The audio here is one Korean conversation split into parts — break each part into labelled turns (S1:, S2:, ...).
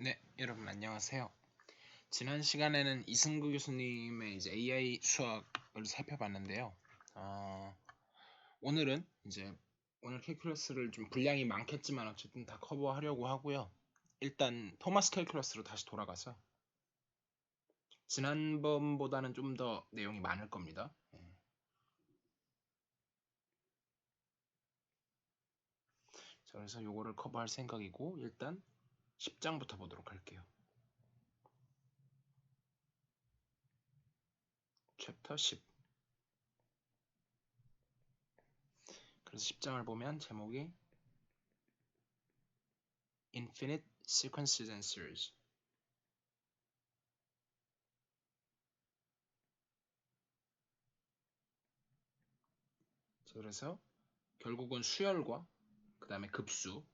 S1: 네, 여러분 안녕하세요. 지난 시간에는 이승구 교수님의 이제 AI 수학을 살펴봤는데요. 오늘은 이제 오늘 캘큘러스를 좀 분량이 많겠지만 어쨌든 다 커버하려고 하고요. 일단 토마스 캘큘러스로 다시 돌아가서 지난번보다는 좀 더 내용이 많을 겁니다. 자, 그래서 요거를 커버할 생각이고 일단 10장부터 보도록 할게요. 챕터 10. 그래서 10장을 보면 제목이 Infinite Sequences and Series. 자, 그래서 결국은 수열과 그 다음에 급수죠.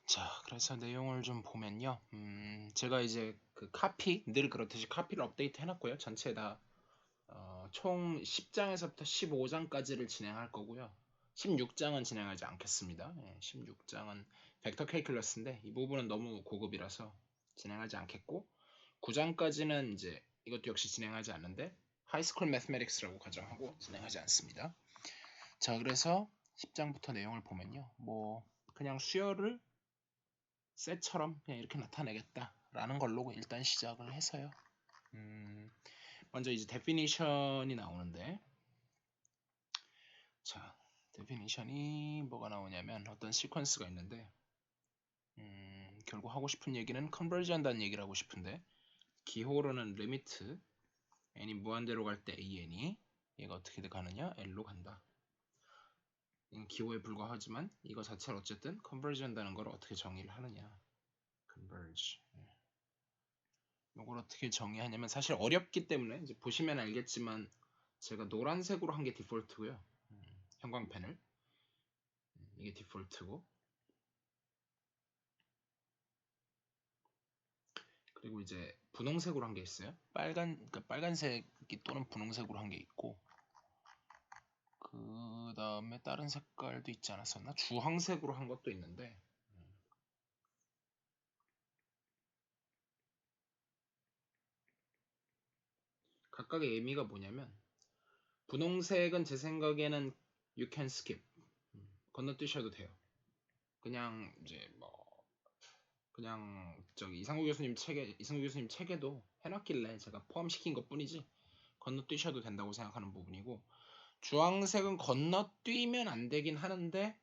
S1: 자, 그래서 내용을 좀 보면요. 제가 이제 그 카피, 늘 그렇듯이 카피를 업데이트 해놨고요. 전체 다, 총 10장에서부터 15장까지를 진행할 거고요. 16장은 진행하지 않겠습니다. 16장은 벡터 캘큘러스인데 이 부분은 너무 고급이라서 진행하지 않겠고 9장까지는 이제 이것도 역시 진행하지 않는데 하이스쿨 매스메틱스라고 가정하고 진행하지 않습니다. 자, 그래서 10장부터 내용을 보면요. 뭐 그냥 수열을 셋처럼 그냥 이렇게 나타내겠다라는 걸로 일단 시작을 해서요. 먼저 이제 데피니션이 나오는데 자, 데피니션이 뭐가 나오냐면 어떤 시퀀스가 있는데 결국 하고 싶은 얘기는 컨버지 한다는 얘기를 하고 싶은데 기호로는 리미트 n이 무한대로 갈 때 an이 얘가 어떻게 가느냐 l로 간다. 기호에 불과하지만 이거 자체를 어쨌든 컨버지 한다는 걸 어떻게 정의를 하느냐. converge. 이걸 어떻게 정의하냐면 사실 어렵기 때문에 이제 보시면 알겠지만 제가 노란색으로 한 게 디폴트고요. 형광펜을 이게 디폴트고 그리고 이제 분홍색으로 한 게 있어요. 그러니까 빨간색이 또는 분홍색으로 한 게 있고 그 다음에 다른 색깔도 있지 않았었나? 주황색으로 한 것도 있는데 각각의 의미가 뭐냐면 분홍색은 제 생각에는 you can skip 건너뛰셔도 돼요. 그냥 이제 뭐 그냥 저기 이상우 교수님 책에도 해놨길래 제가 포함시킨 것뿐이지 건너뛰셔도 된다고 생각하는 부분이고 주황색은 건너뛰면 안 되긴 하는데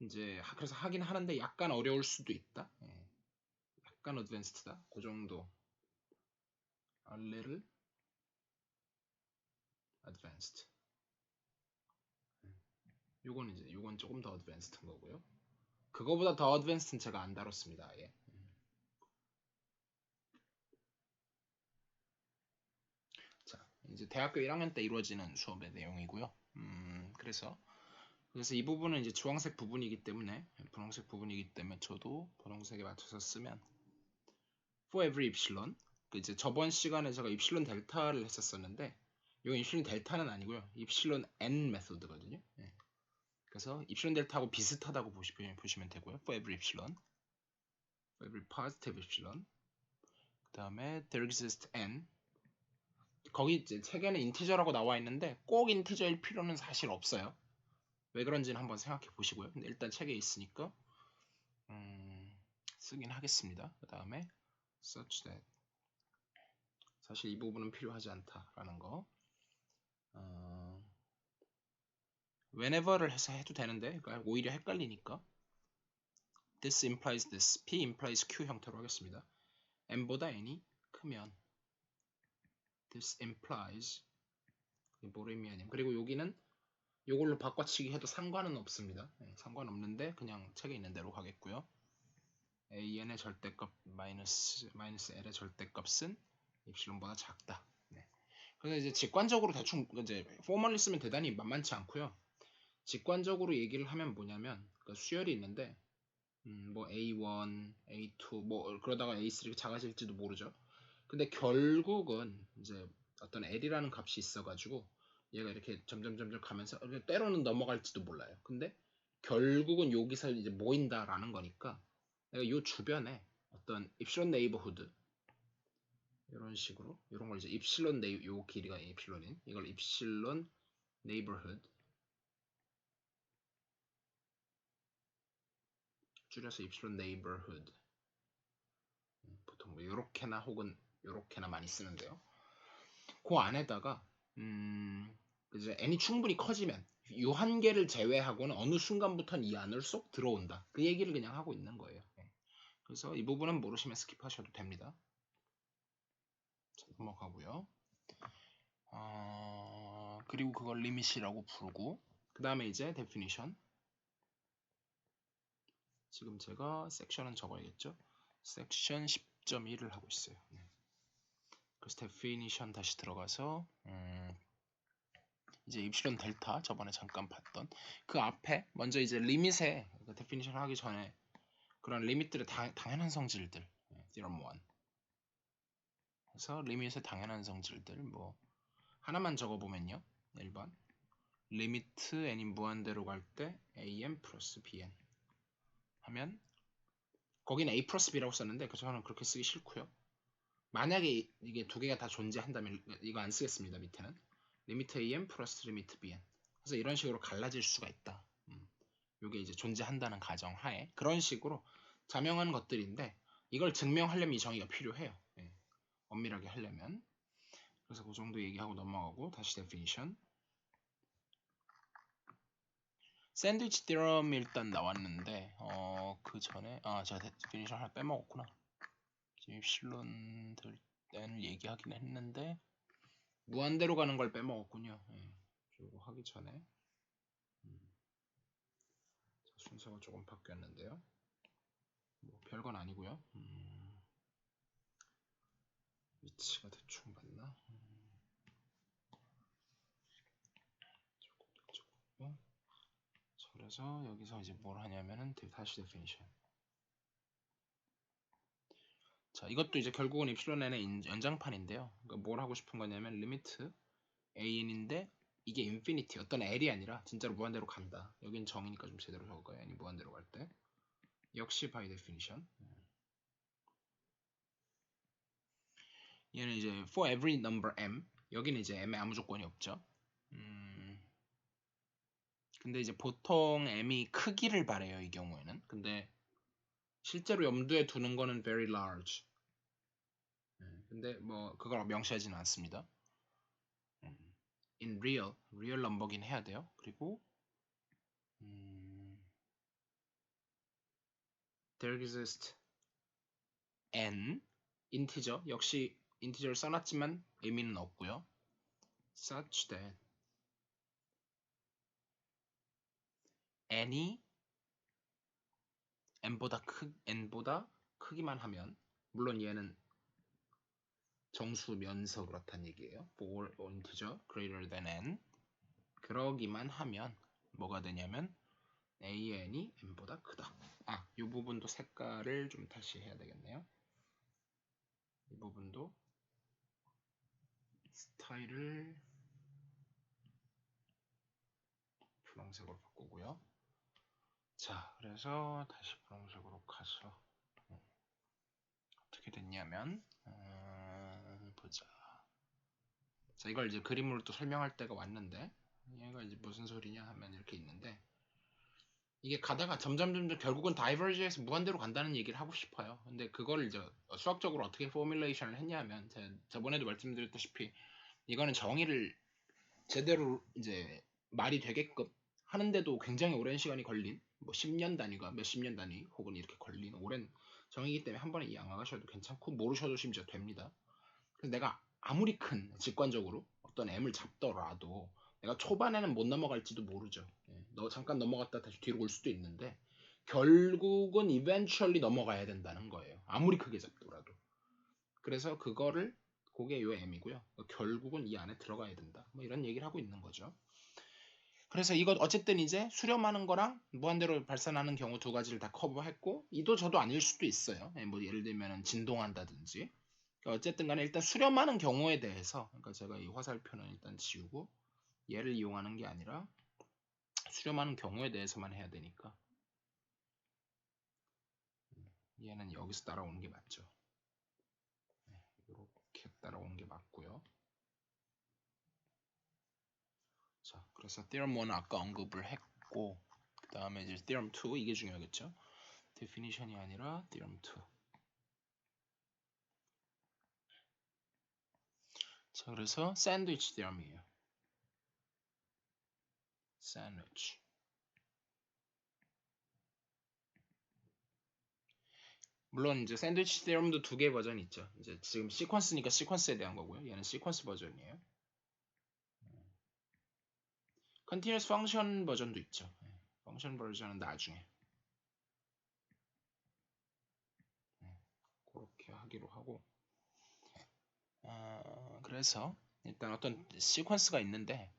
S1: 이제 그래서 하긴 하는데 약간 어려울 수도 있다. 약간 어드밴스드다. 그 정도. A little advanced. 요건 조금 더 어드밴스드인 거고요. 그거보다 더 어드밴스드는 제가 안 다뤘습니다. 예. 자, 이제 대학교 1학년 때 이루어지는 수업의 내용이고요. 그래서 이 부분은 이제 주황색 부분이기 때문에 분홍색 부분이기 때문에 저도 분홍색에 맞춰서 쓰면 for every epsilon 그 이제 저번 시간에 제가 입실론 델타를 했었었는데 이건 입실론 델타는 아니고요. 입실론 n 메소드거든요. 그래서 입실론 델타하고 비슷하다고 보시면 되고요. for every epsilon, for every positive epsilon 그 다음에 there exists n 거기 이제 책에는 인티저라고 나와 있는데 꼭 인티저일 필요는 사실 없어요. 왜 그런지는 한번 생각해 보시고요. 근데 일단 책에 있으니까 쓰긴 하겠습니다. 그 다음에 such that 사실 이 부분은 필요하지 않다라는 거. whenever를 해서 해도 되는데 그러니까 오히려 헷갈리니까 this implies this, p implies q 형태로 하겠습니다. n보다 n이 크면 this implies 이게 뭐를 의미하냐면 그리고 여기는 이걸로 바꿔치기 해도 상관은 없습니다. 상관없는데 그냥 책에 있는 대로 가겠고요. an의 절대값 마이너스 l의 절대값은 입실론보다 작다. 그래서 이제 직관적으로 대충 이제 포멀리 쓰면 대단히 만만치 않고요. 직관적으로 얘기를 하면 뭐냐면 그러니까 수열이 있는데 뭐 A1, A2 뭐 그러다가 A3가 작아질지도 모르죠. 근데 결국은 이제 어떤 L이라는 값이 있어가지고 얘가 이렇게 점점 가면서 때로는 넘어갈지도 몰라요. 근데 결국은 여기서 이제 모인다라는 거니까 내가 요 주변에 어떤 입실론 네이버후드 이런 식으로 이런 걸 이제 입실론 요 길이가 입실론인 이걸 입실론 네이버후드 줄여서 입실론 네이버후드 보통 뭐 요렇게나 혹은 요렇게나 많이 쓰는데요. 그 안에다가 이제 n이 충분히 커지면 요 한계를 제외하고는 어느 순간부터는 이 안을 쏙 들어온다. 그 얘기를 그냥 하고 있는 거예요. 그래서 이 부분은 모르시면 스킵하셔도 됩니다. 자, 넘어가고요. 그리고 그걸 리밋이라고 부르고 그 다음에 이제 definition 지금 제가 섹션은 적어야겠죠. 섹션 10.1을 하고 있어요. 그래서 definition 다시 들어가서 이제 입실론 델타 저번에 잠깐 봤던 그 앞에 먼저 이제 리밋에 definition 하기 전에 그런 리밋들의 당연한 성질들 theorem 1 그래서 리밋의 당연한 성질들 뭐 하나만 적어보면요. 1번 리미트 n이 무한대로 갈 때 am 플러스 bn 하면 거기는 a 플러스 b라고 썼는데 저는 그렇게 쓰기 싫고요. 만약에 이게 두 개가 다 존재한다면 이거 안 쓰겠습니다. 밑에는 리미트 am 플러스 리미트 bn 그래서 이런 식으로 갈라질 수가 있다. 이게 이제 존재한다는 가정하에 그런 식으로 자명한 것들인데 이걸 증명하려면 이 정의가 필요해요. 엄밀하게 하려면 그래서 그 정도 얘기하고 넘어가고 다시 definition 샌드위치 디럼 일단 나왔는데 그 전에 제가 definition 하나 빼먹었구나. 지금 입실론 들 때는 얘기하긴 했는데 무한대로 가는 걸 빼먹었군요. 그리고 하기 전에 순서가 조금 바뀌었는데요. 뭐 별건 아니고요. 위치가 대충 맞나? 그래서 여기서 이제 뭘 하냐면은 다시 definition. 자, 이것도 이제 결국은 입실론 n의 연장판인데요. 그러니까 뭘 하고 싶은 거냐면 리미트 an인데 이게 인피니티 어떤 l이 아니라 진짜로 무한대로 간다. 여긴 정이니까 좀 제대로 적을 거예요. n이 무한대로 갈 때. 역시 by definition. 얘는 이제 for every number m. 여기는 이제 m에 아무 조건이 없죠. 근데 이제 보통 m이 크기를 바래요. 이 경우에는. 근데 실제로 염두에 두는 거는 very large. 근데 뭐 그걸 명시하지는 않습니다. in real 넘버긴 해야 돼요. 그리고 there exists n 인티저 역시 인티저를 써놨지만 의미는 없고요. such that n이 n보다 크기만 하면 물론 얘는 정수면서 그렇다는 얘기예요. for integer greater than n 그러기만 하면 뭐가 되냐면 an이 n보다 크다. 이 부분도 색깔을 좀 다시 해야 되겠네요. 이 부분도 스타일을 분홍색으로 바꾸고요. 자, 그래서 다시 분홍색으로 가서 어떻게 됐냐면 보자. 자, 이걸 이제 그림으로 또 설명할 때가 왔는데 얘가 이제 무슨 소리냐 하면 이렇게 있는데 이게 가다가 점점 결국은 다이버지에서 무한대로 간다는 얘기를 하고 싶어요. 근데 그거를 이제 수학적으로 어떻게 포뮬레이션을 했냐면 제가 저번에도 말씀드렸다시피 이거는 정의를 제대로 이제 말이 되게끔 하는데도 굉장히 오랜 시간이 걸린 뭐 10년 단위가 몇십 년 단위 혹은 이렇게 걸린 오랜 정의이기 때문에 한 번에 이해 안 가셔도 괜찮고 모르셔도 심지어 됩니다. 그래서 내가 아무리 큰 직관적으로 어떤 M을 잡더라도 내가 초반에는 못 넘어갈지도 모르죠. 너 잠깐 넘어갔다 다시 뒤로 올 수도 있는데 결국은 eventually 넘어가야 된다는 거예요. 아무리 크게 잡더라도. 그래서 그게 요 M이고요. 결국은 이 안에 들어가야 된다. 뭐 이런 얘기를 하고 있는 거죠. 그래서 이거 어쨌든 이제 수렴하는 거랑 무한대로 발산하는 경우 두 가지를 다 커버했고 이도 저도 아닐 수도 있어요. 뭐 예를 들면 진동한다든지 어쨌든 간에 일단 수렴하는 경우에 대해서 그러니까 제가 이 화살표는 일단 지우고 얘를 이용하는 게 아니라 수렴하는 경우에 대해서만 해야 되니까 얘는 여기서 따라오는 게 맞죠. 이렇게 따라오는 게 맞고요. 자, 그래서 theorem 1은 아까 언급을 했고 그 다음에 이제 theorem 2 이게 중요하겠죠. definition이 아니라 theorem 2. 자, 그래서 샌드위치 theorem이에요. 샌드위치. 물론 이제 샌드위치 theorem도 두 개의 버전이 있죠. 이제 지금 시퀀스니까 시퀀스에 대한 거고요. 얘는 시퀀스 버전이에요. 컨티뉴어스 펑션 버전도 있죠. 펑션 버전은 나중에 그렇게 하기로 하고 그래서 일단 어떤 시퀀스가 있는데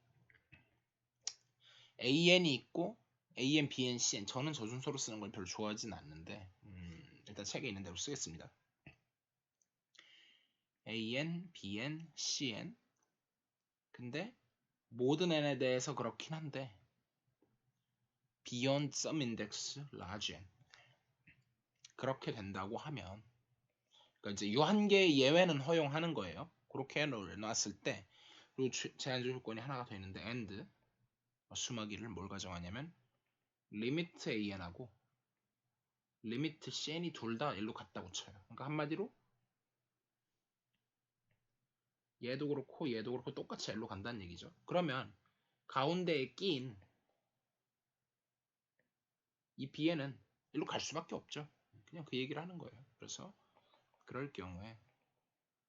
S1: AN이 있고 AN, BN, CN 저는 저순서로 쓰는 걸 별로 좋아하진 않는데 일단 책에 있는 대로 쓰겠습니다. AN, BN, CN 근데 모든 n에 대해서 그렇긴 한데 beyond some index large n 그렇게 된다고 하면 그러니까 이제 유한계의 예외는 허용하는 거예요. 그렇게 놨을 때 그리고 제한 조건이 하나가 더 있는데 and 수마기를 뭘 가정하냐면 limit an하고 limit cn이 둘 다 1로 같다고 쳐요. 그러니까 한마디로 얘도 그렇고 얘도 그렇고 똑같이 L로 간다는 얘기죠. 그러면 가운데에 끼인 이 B에는 1로 갈 수밖에 없죠. 그냥 그 얘기를 하는 거예요. 그래서 그럴 경우에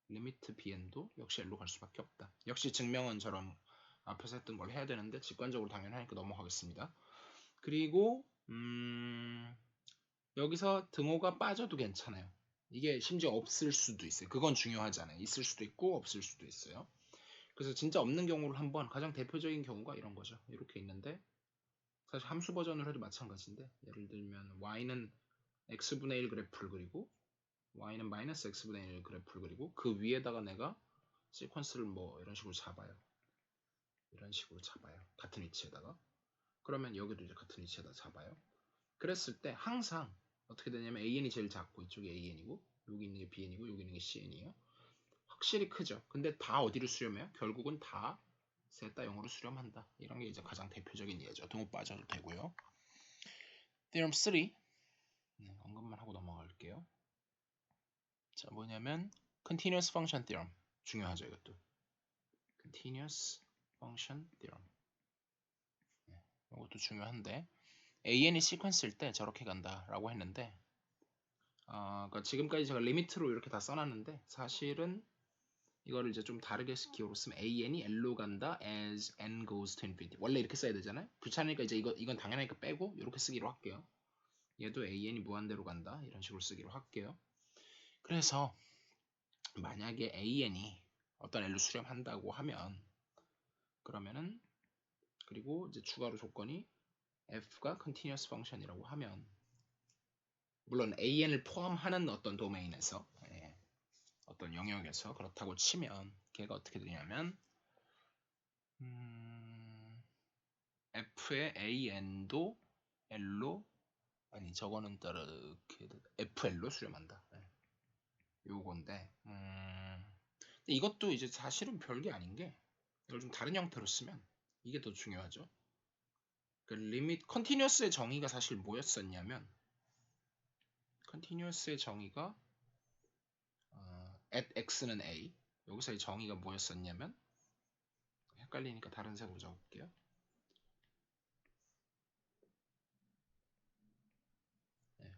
S1: 리미트 bn도 역시 L로 갈 수밖에 없다. 역시 증명은처럼 앞에서 했던 걸 해야 되는데 직관적으로 당연하니까 넘어가겠습니다. 그리고 여기서 등호가 빠져도 괜찮아요. 이게 심지어 없을 수도 있어요. 그건 중요하지 않아요. 있을 수도 있고 없을 수도 있어요. 그래서 진짜 없는 경우를 한번 가장 대표적인 경우가 이런 거죠. 이렇게 있는데 사실 함수 버전으로 해도 마찬가지인데 예를 들면 y는 x분의 1 그래프를 그리고 y는 마이너스 x분의 1 그래프를 그리고 그 위에다가 내가 시퀀스를 뭐 이런 식으로 잡아요. 이런 식으로 잡아요. 같은 위치에다가. 그러면 여기도 이제 같은 위치에다 잡아요. 그랬을 때 항상 어떻게 되냐면 AN이 제일 작고 이쪽이 AN이고 여기 있는 게 BN이고 여기 있는 게 CN이에요. 확실히 크죠. 근데 다 어디로 수렴해요? 결국은 다 셋 다 0으로 수렴한다. 이런 게 이제 가장 대표적인 예죠. 등호 빠져도 되고요. Theorem 3 언급만 하고 넘어갈게요. 자, 뭐냐면 Continuous Function Theorem 중요하죠. 이것도 Continuous Function Theorem 이것도 중요한데 AN이 시퀀스일 때 저렇게 간다라고 했는데 그러니까 지금까지 제가 리미트로 이렇게 다 써놨는데 사실은 이거를 이제 좀 다르게 기호로 쓰면 AN이 L로 간다 as n goes to infinity 원래 이렇게 써야 되잖아요. 귀찮으니까 이제 이건 당연하니까 빼고 이렇게 쓰기로 할게요. 얘도 AN이 무한대로 간다 이런 식으로 쓰기로 할게요. 그래서 만약에 AN이 어떤 L로 수렴한다고 하면 그러면은 그리고 이제 추가로 조건이 F가 continuous function이라고 하면 물론 AN을 포함하는 어떤 도메인에서 어떤 영역에서 그렇다고 치면 걔가 어떻게 되냐면 F의 AN도 L로 아니 저거는 다르게 FL로 수렴한다. 요건데 이것도 이제 사실은 별게 아닌 게 이걸 좀 다른 형태로 쓰면 이게 더 중요하죠. 그 리밋 컨티뉴어스의 정의가 사실 뭐였었냐면 컨티뉴어스의 정의가 at x는 a 여기서의 정의가 뭐였었냐면 헷갈리니까 다른 색으로 적을게요.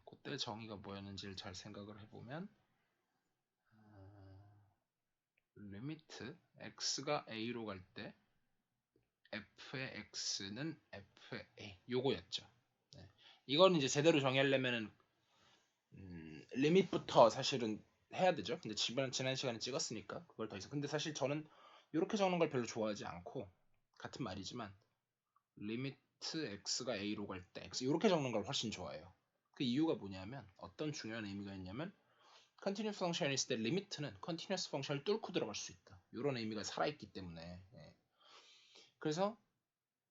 S1: 그때 정의가 뭐였는지를 잘 생각을 해보면 리미트 x가 a로 갈 때 f의 x는 f의 a 요거였죠. 이거는 이제 제대로 정의하려면은 리밋부터 사실은 해야 되죠. 근데 지난 시간에 찍었으니까 그걸 더 이상. 근데 사실 저는 이렇게 적는 걸 별로 좋아하지 않고 같은 말이지만 리미트 x가 a로 갈 때 x 이렇게 적는 걸 훨씬 좋아해요. 그 이유가 뭐냐면 어떤 중요한 의미가 있냐면 컨티뉴스 펑션이 있을 때 리미트는 컨티뉴스 펑션을 뚫고 들어갈 수 있다. 이런 의미가 살아있기 때문에 그래서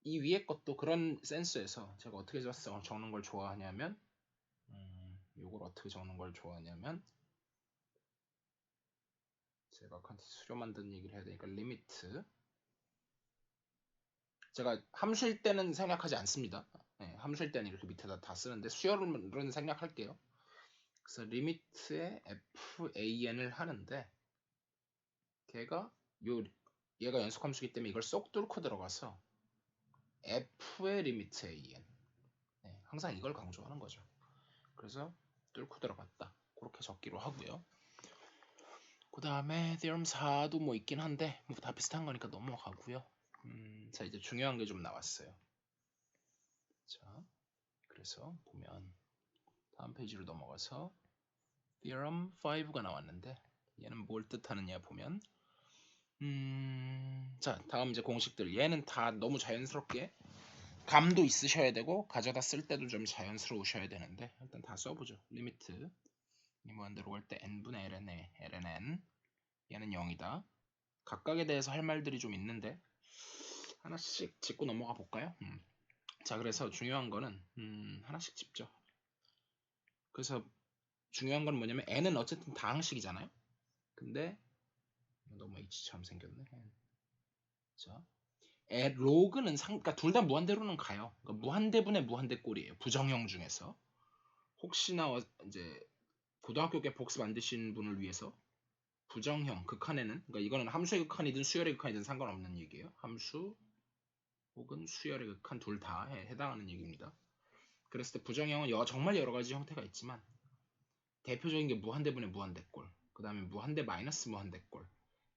S1: 이 위에 것도 그런 센스에서 제가 어떻게 적는 걸 좋아하냐면 요걸 어떻게 적는 걸 좋아하냐면 제가 컨텐츠 수료 만드는 얘기를 해야 되니까 리미트 제가 함수일 때는 생략하지 않습니다. 네, 함수일 때는 이렇게 밑에다 다 쓰는데 수열은 생략할게요. 그래서 리미트에 fan을 하는데 얘가 연속함수이기 때문에 이걸 쏙 뚫고 들어가서 f의 리미트 an 네, 항상 이걸 강조하는 거죠. 그래서 뚫고 들어갔다 그렇게 적기로 하고요. 그 다음에 theorem 4도 뭐 있긴 한데 뭐 다 비슷한 거니까 넘어가고요. 자 이제 중요한 게 좀 나왔어요. 자 그래서 보면 다음 페이지로 넘어가서 theorem 5가 나왔는데 얘는 뭘 뜻하느냐 보면 자 다음 이제 공식들 얘는 다 너무 자연스럽게 감도 있으셔야 되고 가져다 쓸 때도 좀 자연스러우셔야 되는데 일단 다 써보죠. 리미트 이 무한대로 갈 때 n분의 ln 얘는 0이다. 각각에 대해서 할 말들이 좀 있는데 하나씩 짚고 넘어가 볼까요? 자 그래서 중요한 거는 하나씩 짚죠. 그래서 중요한 건 뭐냐면 n은 어쨌든 다항식이잖아요. 근데 너무 h처럼 생겼네. 자, 로그는 그러니까 둘 다 무한대로는 가요. 그러니까 무한대분의 무한대꼴이에요. 부정형 중에서 혹시나 이제 고등학교 때 복습 만드신 분을 위해서 부정형 극한에는 그러니까 이거는 함수의 극한이든 수열의 극한이든 상관없는 얘기예요. 함수 혹은 수열의 극한 둘 다 해당하는 얘기입니다. 그랬을 때 부정형은 정말 여러 가지 형태가 있지만 대표적인 게 무한대분의 무한대꼴, 그 다음에 무한대 마이너스 무한대꼴,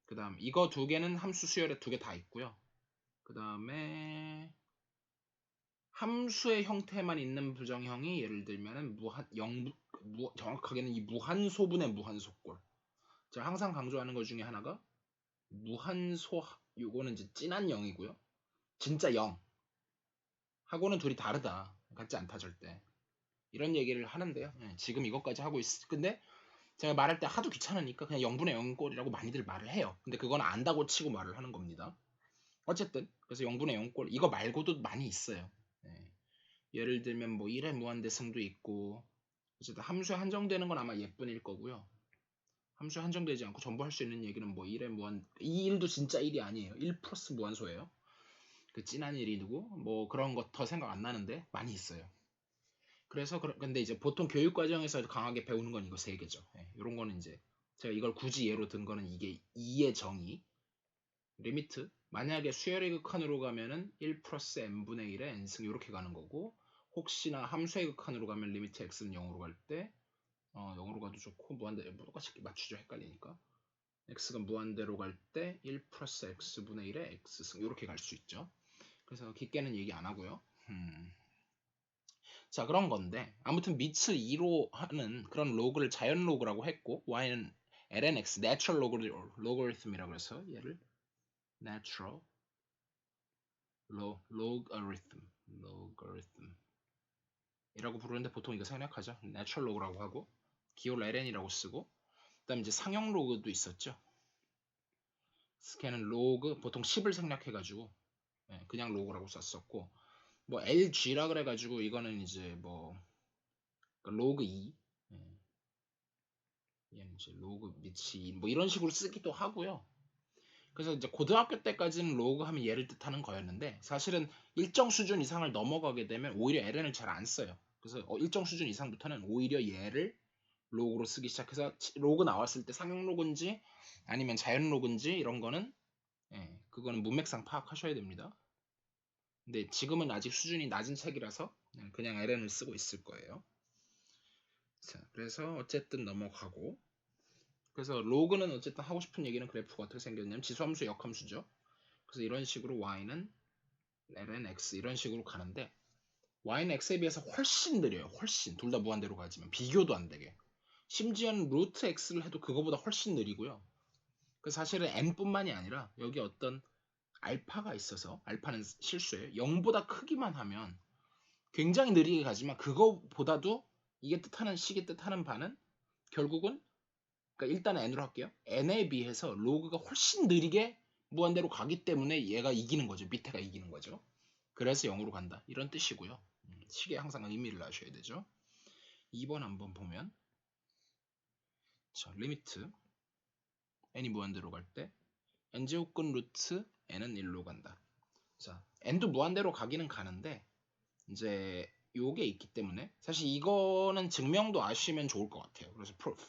S1: 그 다음 이거 두 개는 함수 수열에 두 개 다 있고요. 그 다음에 함수의 형태만 있는 부정형이 예를 들면은 정확하게는 이 무한소분의 무한소꼴. 제가 항상 강조하는 것 중에 하나가 무한소, 요거는 이제 진한 0이고요. 진짜 0. 하고는 둘이 다르다. 같지 않다 절대. 이런 얘기를 하는데요. 지금 이것까지 하고 근데 제가 말할 때 하도 귀찮으니까 그냥 0분의 0꼴이라고 많이들 말을 해요. 근데 그건 안다고 치고 말을 하는 겁니다. 어쨌든 그래서 0분의 0꼴 이거 말고도 많이 있어요. 예를 들면 뭐 1의 무한대승도 있고 어쨌든 함수에 한정되는 건 아마 예쁜일 거고요. 함수에 한정되지 않고 전부 할 수 있는 얘기는 뭐 1의 이 1도 진짜 1이 아니에요. 1 플러스 무한소예요. 그 진한 1이 누구? 뭐 그런 것 더 생각 안 나는데 많이 있어요. 그래서 근데 이제 보통 교육 과정에서 강하게 배우는 건 이거 세 개죠. 이런 거는 이제 제가 이걸 굳이 예로 든 거는 이게 2의 정의 리미트 만약에 수열의 극한으로 가면은 1 플러스 n분의 1의 n승 이렇게 가는 거고 혹시나 함수의 극한으로 가면 리미트 x는 0으로 갈 때 0으로 가도 좋고 무한대로 똑같이 맞추죠. 헷갈리니까 x가 무한대로 갈 때 1 플러스 x분의 1의 x승 이렇게 갈 수 있죠. 그래서 깊게는 얘기 안 하고요. 자 그런 건데 아무튼 밑을 2로 하는 그런 로그를 자연 로그라고 했고 y는 lnx natural logarithm이라고 해서 얘를 natural logarithm 이라고 부르는데 보통 이거 생략하죠. natural log라고 하고 기호를 ln이라고 쓰고 그다음 이제 상형 로그도 있었죠. 걔는 로그 보통 10을 생략해가지고 그냥 로그라고 썼었고 뭐 LG라 그래가지고 이거는 이제 뭐 로그 2 얘는 이제 로그 밑이 뭐 이런 식으로 쓰기도 하고요. 그래서 이제 고등학교 때까지는 로그 하면 얘를 뜻하는 거였는데 사실은 일정 수준 이상을 넘어가게 되면 오히려 ln을 잘 안 써요. 그래서 일정 수준 이상부터는 오히려 얘를 로그로 쓰기 시작해서 로그 나왔을 때 상용 로그인지 아니면 자연 로그인지 이런 거는 그거는 문맥상 파악하셔야 됩니다. 근데 지금은 아직 수준이 낮은 책이라서 그냥 ln을 쓰고 있을 거예요. 자, 그래서 어쨌든 넘어가고 그래서 로그는 어쨌든 하고 싶은 얘기는 그래프가 어떻게 생겼냐면 지수함수 역함수죠. 그래서 이런 식으로 y는 ln x 이런 식으로 가는데 y는 x에 비해서 훨씬 느려요. 훨씬 둘 다 무한대로 가지만 비교도 안 되게 심지어는 루트 x를 해도 그거보다 훨씬 느리고요. 그래서 사실은 n뿐만이 아니라 여기 어떤 알파가 있어서 알파는 실수예요. 0보다 크기만 하면 굉장히 느리게 가지만 그거보다도 이게 뜻하는 식이 뜻하는 바는 결국은 그러니까 일단은 n으로 할게요. n에 비해서 로그가 훨씬 느리게 무한대로 가기 때문에 얘가 이기는 거죠. 밑에가 이기는 거죠. 그래서 0으로 간다. 이런 뜻이고요. 식에 항상 의미를 아셔야 되죠. 2번 한번 보면 자, 리미트 n이 무한대로 갈 때 n제곱근 루트 n은 1로 간다. 자, n도 무한대로 가기는 가는데 이제 요게 있기 때문에 사실 이거는 증명도 아시면 좋을 것 같아요. 그래서 proof.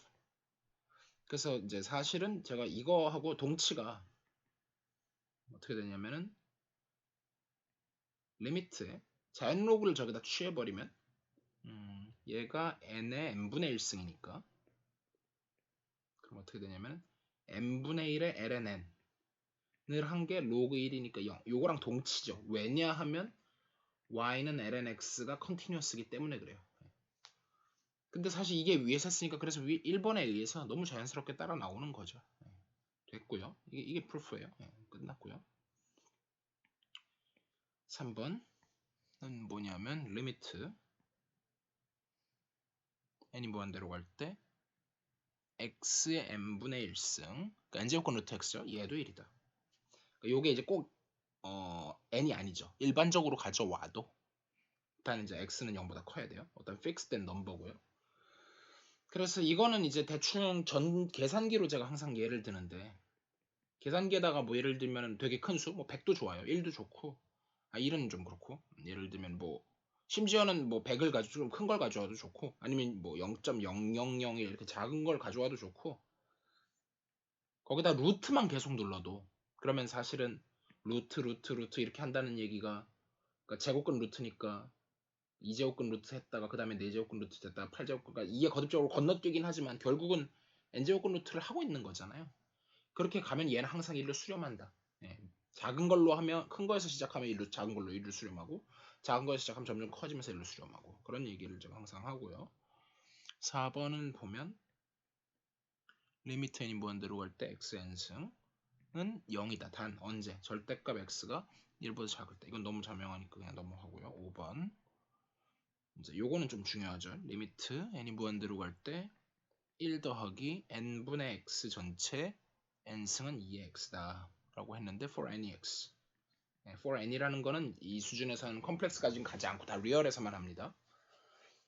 S1: 그래서 이제 사실은 제가 이거하고 동치가 어떻게 되냐면은 리미트에 자연로그를 저기다 취해버리면 얘가 n의 n분의 1승이니까 그럼 어떻게 되냐면 n분의 1의 ln n을 한 게 로그 1이니까 0. 요거랑 동치죠. 왜냐하면 y는 ln x가 컨티뉴어스기 때문에 그래요. 근데 사실 이게 위에서 했으니까 그래서 1번에 의해서 너무 자연스럽게 따라 나오는 거죠. 됐고요. 이게 프루프예요. 끝났고요. 3번은 뭐냐면 리미트 n이 무한대로 갈 때 x의 n분의 1승 그러니까 n제곱권 루트 x죠. 얘도 1이다. 그러니까 요게 이제 꼭 n이 아니죠. 일반적으로 가져와도 일단 이제 x는 0보다 커야 돼요. 어떤 픽스된 넘버고요. 그래서 이거는 이제 대충 전 계산기로 제가 항상 예를 드는데 계산기에다가 뭐 예를 들면 되게 큰 수, 뭐 100도 좋아요. 1도 좋고 1은 좀 그렇고 예를 들면 뭐 심지어는 뭐 100을 가지고 좀 큰 걸 가져와도 좋고 아니면 뭐 0.0001 이렇게 작은 걸 가져와도 좋고 거기다 루트만 계속 눌러도 그러면 사실은 루트 이렇게 한다는 얘기가 그러니까 제곱근 루트니까 2제곱근 루트 했다가 그 다음에 4제곱근 루트 됐다가 8제곱근 그러니까 이게 거듭적으로 건너뛰긴 하지만 결국은 n제곱근 루트를 하고 있는 거잖아요. 그렇게 가면 얘는 항상 1로 수렴한다. 예. 작은 걸로 하면 큰 거에서 시작하면 1로 작은 걸로 1로 수렴하고 작은 거에서 시작하면 점점 커지면서 1로 수렴하고 그런 얘기를 제가 항상 하고요. 4번은 보면 리미트 n이 무한대로 갈 때 xn승은 0이다. 단 언제? 절대값 x가 1보다 작을 때. 이건 너무 자명하니까 그냥 넘어가고요. 5번 이제 요거는 좀 중요하죠. 리미트 n이 무한대로 갈 때 1 더하기 n분의 x 전체 n승은 2의 x다 라고 했는데 for any x for any라는 거는 이 수준에서는 컴플렉스까지는 가지 않고 다 리얼에서만 합니다.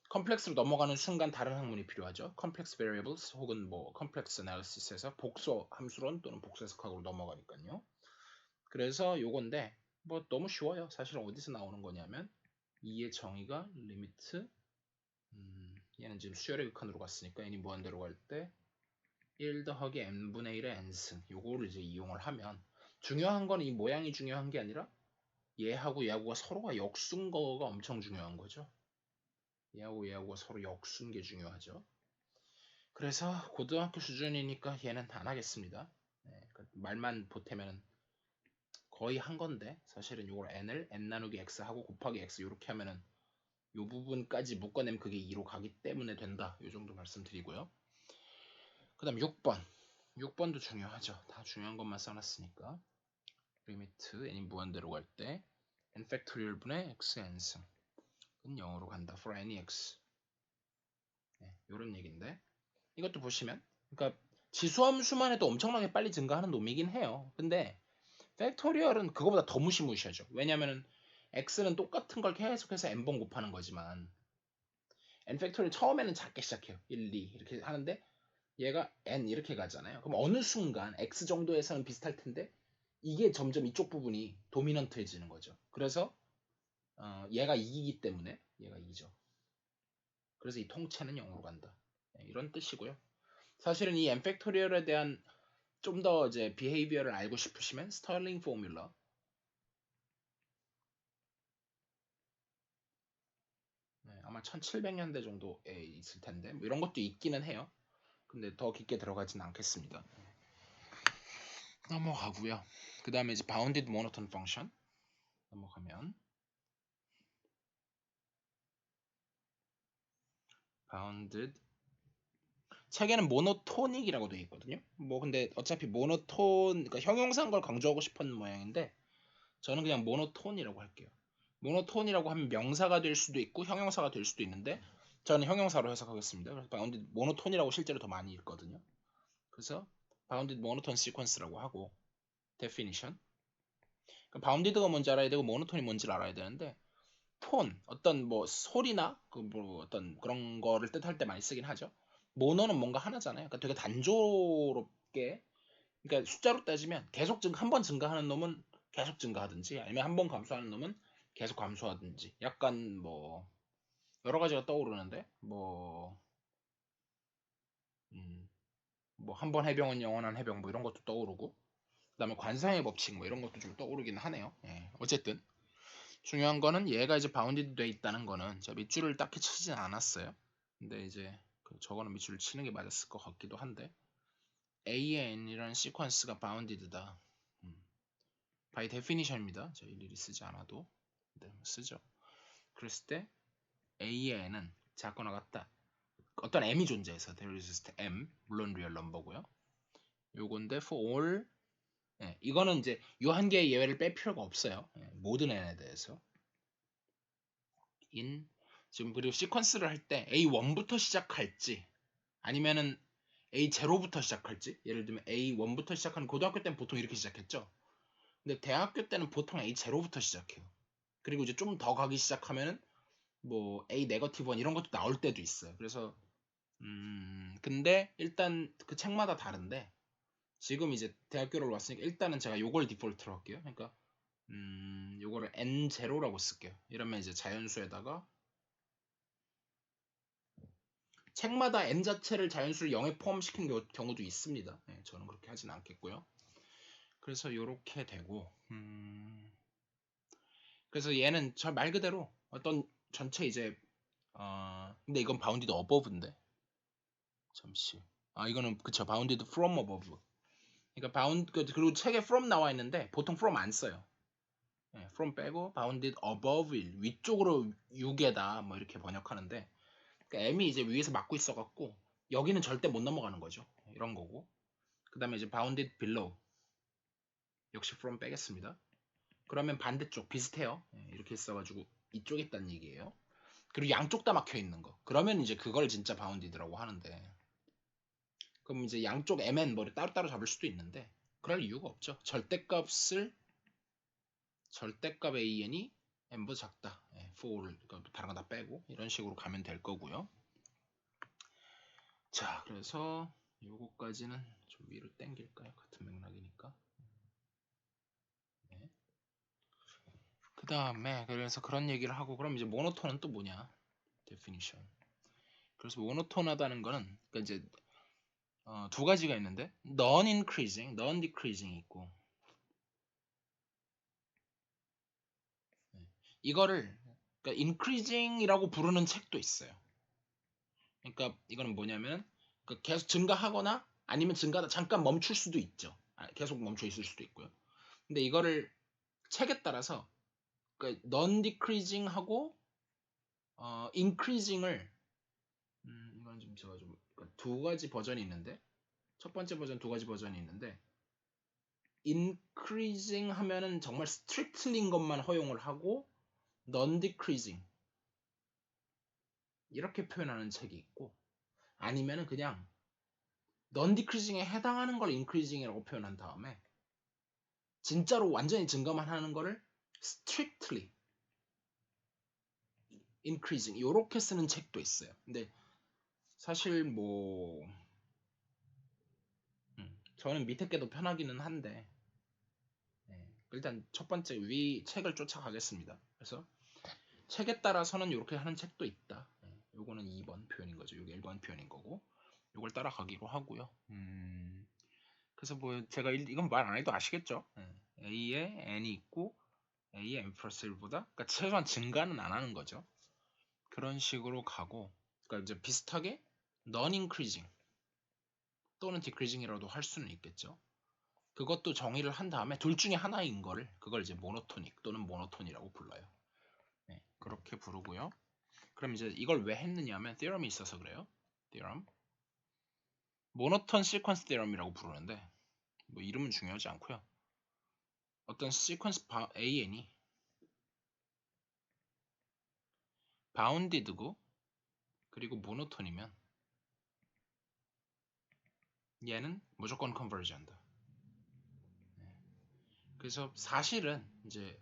S1: 컴플렉스로 넘어가는 순간 다른 학문이 필요하죠. 컴플렉스 variables 혹은 뭐 컴플렉스 애널리시스에서 복수 함수론 또는 복수 해석학으로 넘어가니까요. 그래서 요건데 뭐 너무 쉬워요. 사실은 어디서 나오는 거냐면 2의 정의가 리미트 얘는 지금 수열의 극한으로 갔으니까 n이 무한대로 갈 때 1 더하기 n분의 1의 n승 요거를 이제 이용을 하면 중요한 건 이 모양이 중요한 게 아니라 얘하고 얘하고가 서로가 역순 거가 엄청 중요한 거죠. 얘하고가 서로 역순 게 중요하죠. 그래서 고등학교 수준이니까 얘는 안 하겠습니다. 말만 보태면 거의 한 건데 사실은 이걸 n을 n 나누기 x 하고 곱하기 x 이렇게 하면은 이 부분까지 묶어내면 그게 2로 가기 때문에 된다. 이 정도 말씀드리고요. 그 다음 6번. 6번도 중요하죠. 다 중요한 것만 써놨으니까. 리미트 n이 무한대로 갈 때 n 팩토리얼 분의 x n승은 0으로 간다. for any x. 이런 얘기인데 이것도 보시면 그러니까 지수함수만 해도 엄청나게 빨리 증가하는 놈이긴 해요. 근데 팩토리얼은 그거보다 더 무시무시하죠. 왜냐면은 x는 똑같은 걸 계속해서 n번 곱하는 거지만 n 팩토리얼 처음에는 작게 시작해요. 1, 2 이렇게 하는데 얘가 n 이렇게 가잖아요. 그럼 어느 순간 x 정도에서는 비슷할 텐데 이게 점점 이쪽 부분이 도미넌트해지는 거죠. 그래서 얘가 이기기 때문에 얘가 이기죠. 그래서 이 통째는 0으로 간다. 이런 뜻이고요. 사실은 이 n 팩토리얼에 대한 좀 더 이제 비헤이비어를 알고 싶으시면 스털링 포뮬러 아마 1700년대 정도에 있을 텐데 뭐 이런 것도 있기는 해요. 근데 더 깊게 들어가진 않겠습니다. 넘어가고요. 그 다음에 이제 bounded monotone function 넘어가면 bounded 책에는 모노토닉이라고 되어 있거든요. 뭐 근데 어차피 모노톤 그러니까 형용사인 걸 강조하고 싶은 모양인데 저는 그냥 모노톤이라고 할게요. 모노톤이라고 하면 명사가 될 수도 있고 형용사가 될 수도 있는데 저는 형용사로 해석하겠습니다. 그래서 bounded 모노톤이라고 실제로 더 많이 읽거든요. 그래서 bounded monotone sequence라고 하고 definition 바운디드가 뭔지 알아야 되고 모노톤이 뭔지를 알아야 되는데 톤, 어떤 뭐 소리나 그 뭐 어떤 그런 거를 뜻할 때 많이 쓰긴 하죠. 모노는 뭔가 하나잖아요. 그러니까 되게 단조롭게, 그러니까 숫자로 따지면 계속 한 번 증가하는 놈은 계속 증가하든지 아니면 한 번 감소하는 놈은 계속 감소하든지, 약간 뭐 여러 가지가 떠오르는데 뭐 한 번 해병은 영원한 해병 뭐 이런 것도 떠오르고, 그다음에 관성의 법칙 뭐 이런 것도 좀 떠오르긴 하네요. 예, 어쨌든 중요한 거는 얘가 이제 바운디드 돼 있다는 거는 제가 밑줄을 딱히 치진 않았어요. 근데 이제 저거는 밑줄을 치는 게 맞았을 것 같기도 한데, A의 N이라는 시퀀스가 바운디드다. by definition입니다. 저희 일일이 쓰지 않아도 네, 쓰죠. 그랬을 때 A의 N은 작거나 같다. 어떤 M이 존재해서 there is M, 물론 리얼 넘버고요. 요건데 for all, 예, 이거는 이제 요 한 개의 예외를 뺄 필요가 없어요. 예, 모든 N에 대해서 in, 지금 그리고 시퀀스를 할 때 A1부터 시작할지 아니면은 A0부터 시작할지, 예를 들면 A1부터 시작하는 고등학교 때는 보통 이렇게 시작했죠. 근데 대학교 때는 보통 A0부터 시작해요. 그리고 이제 좀 더 가기 시작하면은 뭐 A 네거티브 1 이런 것도 나올 때도 있어요. 그래서 근데 일단 그 책마다 다른데, 지금 이제 대학교를 왔으니까 일단은 제가 요걸 디폴트로 할게요. 그러니까 요거를 N0라고 쓸게요. 이러면 이제 자연수에다가 책마다 n 자체를 자연수를 0에 포함시킨 경우도 있습니다. 네, 저는 그렇게 하진 않겠고요. 그래서 이렇게 되고, 그래서 얘는 저 말 그대로 어떤 전체 이제 근데 이건 바운디드 어버브인데, 잠시, 이거는 그쵸, 바운디드 from above. 그러니까 그리고 책에 from 나와 있는데 보통 from 안 써요. 네, from 빼고 bounded above 위쪽으로 6에다 뭐 이렇게 번역하는데, 그러니까 m이 이제 위에서 막고 있어갖고 여기는 절대 못 넘어가는 거죠. 이런 거고. 그 다음에 이제 bounded below, 역시 from 빼겠습니다. 그러면 반대쪽 비슷해요. 이렇게 있어가지고 이쪽에 있다는 얘기예요. 그리고 양쪽 다 막혀 있는 거, 그러면 이제 그걸 진짜 바운디드라고 하는데, 그럼 이제 양쪽 mn 뭐를 따로따로 잡을 수도 있는데 그럴 이유가 없죠. 절대값 an이 m보다 작다. for를, 그러니까 다른 거 다 빼고 이런 식으로 가면 될 거고요. 자, 그래서 요거까지는 좀 위로 당길까요? 같은 맥락이니까. 네. 그 다음에 그래서 그런 얘기를 하고, 그럼 이제 모노톤은 또 뭐냐? definition. 그래서 모노톤하다는 거는 그러니까 이제 두 가지가 있는데 non-increasing, non-decreasing 있고, 이거를 그러니까 increasing이라고 부르는 책도 있어요. 그러니까 이거는 뭐냐면 그러니까 계속 증가하거나 아니면 증가하다 잠깐 멈출 수도 있죠. 계속 멈춰 있을 수도 있고요. 근데 이거를 책에 따라서 그러니까 non-decreasing하고 increasing을 이건 좀 제가 좀 그러니까 두 가지 버전이 있는데, 첫 번째 버전 두 가지 버전이 있는데, increasing 하면은 정말 strictly인 것만 허용을 하고 non-decreasing 이렇게 표현하는 책이 있고, 아니면은 그냥 non-decreasing에 해당하는 걸 increasing이라고 표현한 다음에 진짜로 완전히 증가만 하는 거를 strictly increasing 이렇게 쓰는 책도 있어요. 근데 사실 뭐 저는 밑에 게 더 편하기는 한데, 일단 첫 번째 위 책을 쫓아가겠습니다. 그래서 책에 따라서는 이렇게 하는 책도 있다. 요거는 2번 표현인 거죠. 요게 1번 표현인 거고, 요걸 따라가기로 하고요. 그래서 뭐 제가 이건 말 안 해도 아시겠죠? A에 N이 있고 A의 M 플러스 1보다, 그러니까 최소한 증가는 안 하는 거죠. 그런 식으로 가고, 그러니까 이제 비슷하게 non-increasing 또는 decreasing이라도 할 수는 있겠죠. 그것도 정의를 한 다음에 둘 중에 하나인 거를 그걸 이제 모노토닉 또는 모노톤이라고 불러요. 네, 그렇게 부르고요. 그럼 이제 이걸 왜 했느냐면 theorem이 있어서 그래요. theorem, 모노톤 시퀀스 theorem이라고 부르는데 뭐 이름은 중요하지 않고요. 어떤 시퀀스 AN이 바운디드고 그리고 모노톤이면 얘는 무조건 컨버지 한다. 그래서 사실은 이제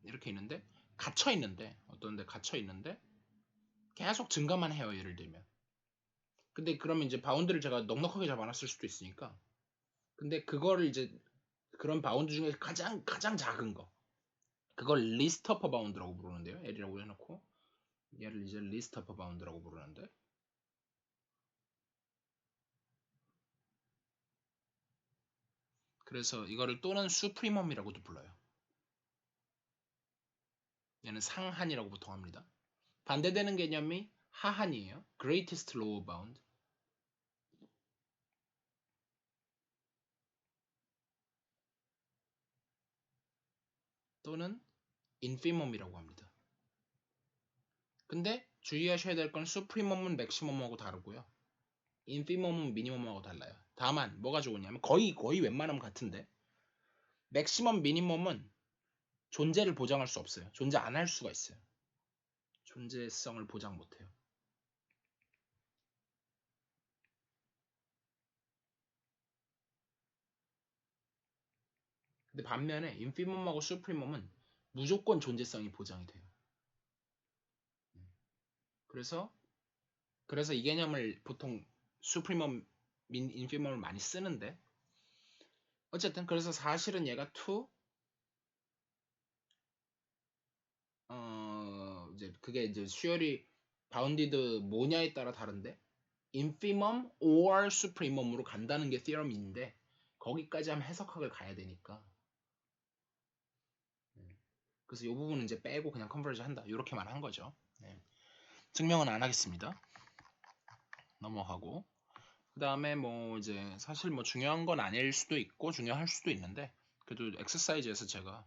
S1: 이렇게 있는데 갇혀 있는데 어떤 데 갇혀 있는데 계속 증가만 해요. 예를 들면. 근데 그러면 이제 바운드를 제가 넉넉하게 잡아놨을 수도 있으니까. 근데 그거를 이제 그런 바운드 중에 가장 작은 거. 그걸 리스트 어퍼 바운드라고 부르는데요. L이라고 해놓고 얘를 이제 리스트 어퍼 바운드라고 부르는데 그래서 이거를 또는 수프리멈이라고도 불러요. 얘는 상한이라고 보통 합니다. 반대되는 개념이 하한이에요. greatest lower bound. 또는 infimum이라고 합니다. 근데 주의하셔야 될 건 수프리멈은 맥시멈하고 다르고요. infimum은 미니멈하고 달라요. 다만 뭐가 좋으냐면 거의 웬만하면 같은데 맥시멈 미니멈은 존재를 보장할 수 없어요. 존재 안 할 수가 있어요. 존재성을 보장 못해요. 근데 반면에 인피멈하고 수프리멈은 무조건 존재성이 보장이 돼요. 그래서 이 개념을 보통 수프리멈, 인피멈을 많이 쓰는데 어쨌든 그래서 사실은 얘가 이제 그게 이제 수열이 바운디드 뭐냐에 따라 다른데 infimum or supremum으로 간다는 게 theorem인데 거기까지 하면 해석학을 가야 되니까 그래서 이 부분은 이제 빼고 그냥 컨버전 한다 이렇게만 한 거죠. 네. 증명은 안 하겠습니다. 넘어가고 그 다음에 뭐 이제 사실 뭐 중요한 건 아닐 수도 있고 중요할 수도 있는데 그래도 엑서사이즈에서 제가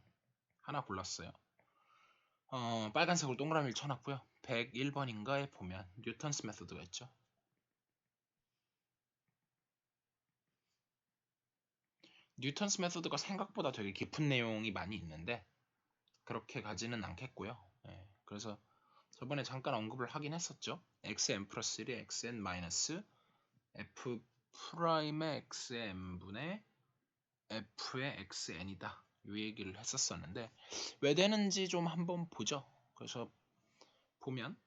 S1: 하나 골랐어요. 빨간색으로 동그라미를 쳐놨고요. 101번인가에 보면 뉴턴스 메소드가 있죠. 뉴턴스 메소드가 생각보다 되게 깊은 내용이 많이 있는데 그렇게 가지는 않겠고요. 예, 그래서 저번에 잠깐 언급을 하긴 했었죠. xn 플러스 1이 xn 마이너스 f 프라임의 xn분의 f의 xn이다. 이 얘기를 했었었는데 왜 되는지 좀 한번 보죠. 그래서 보면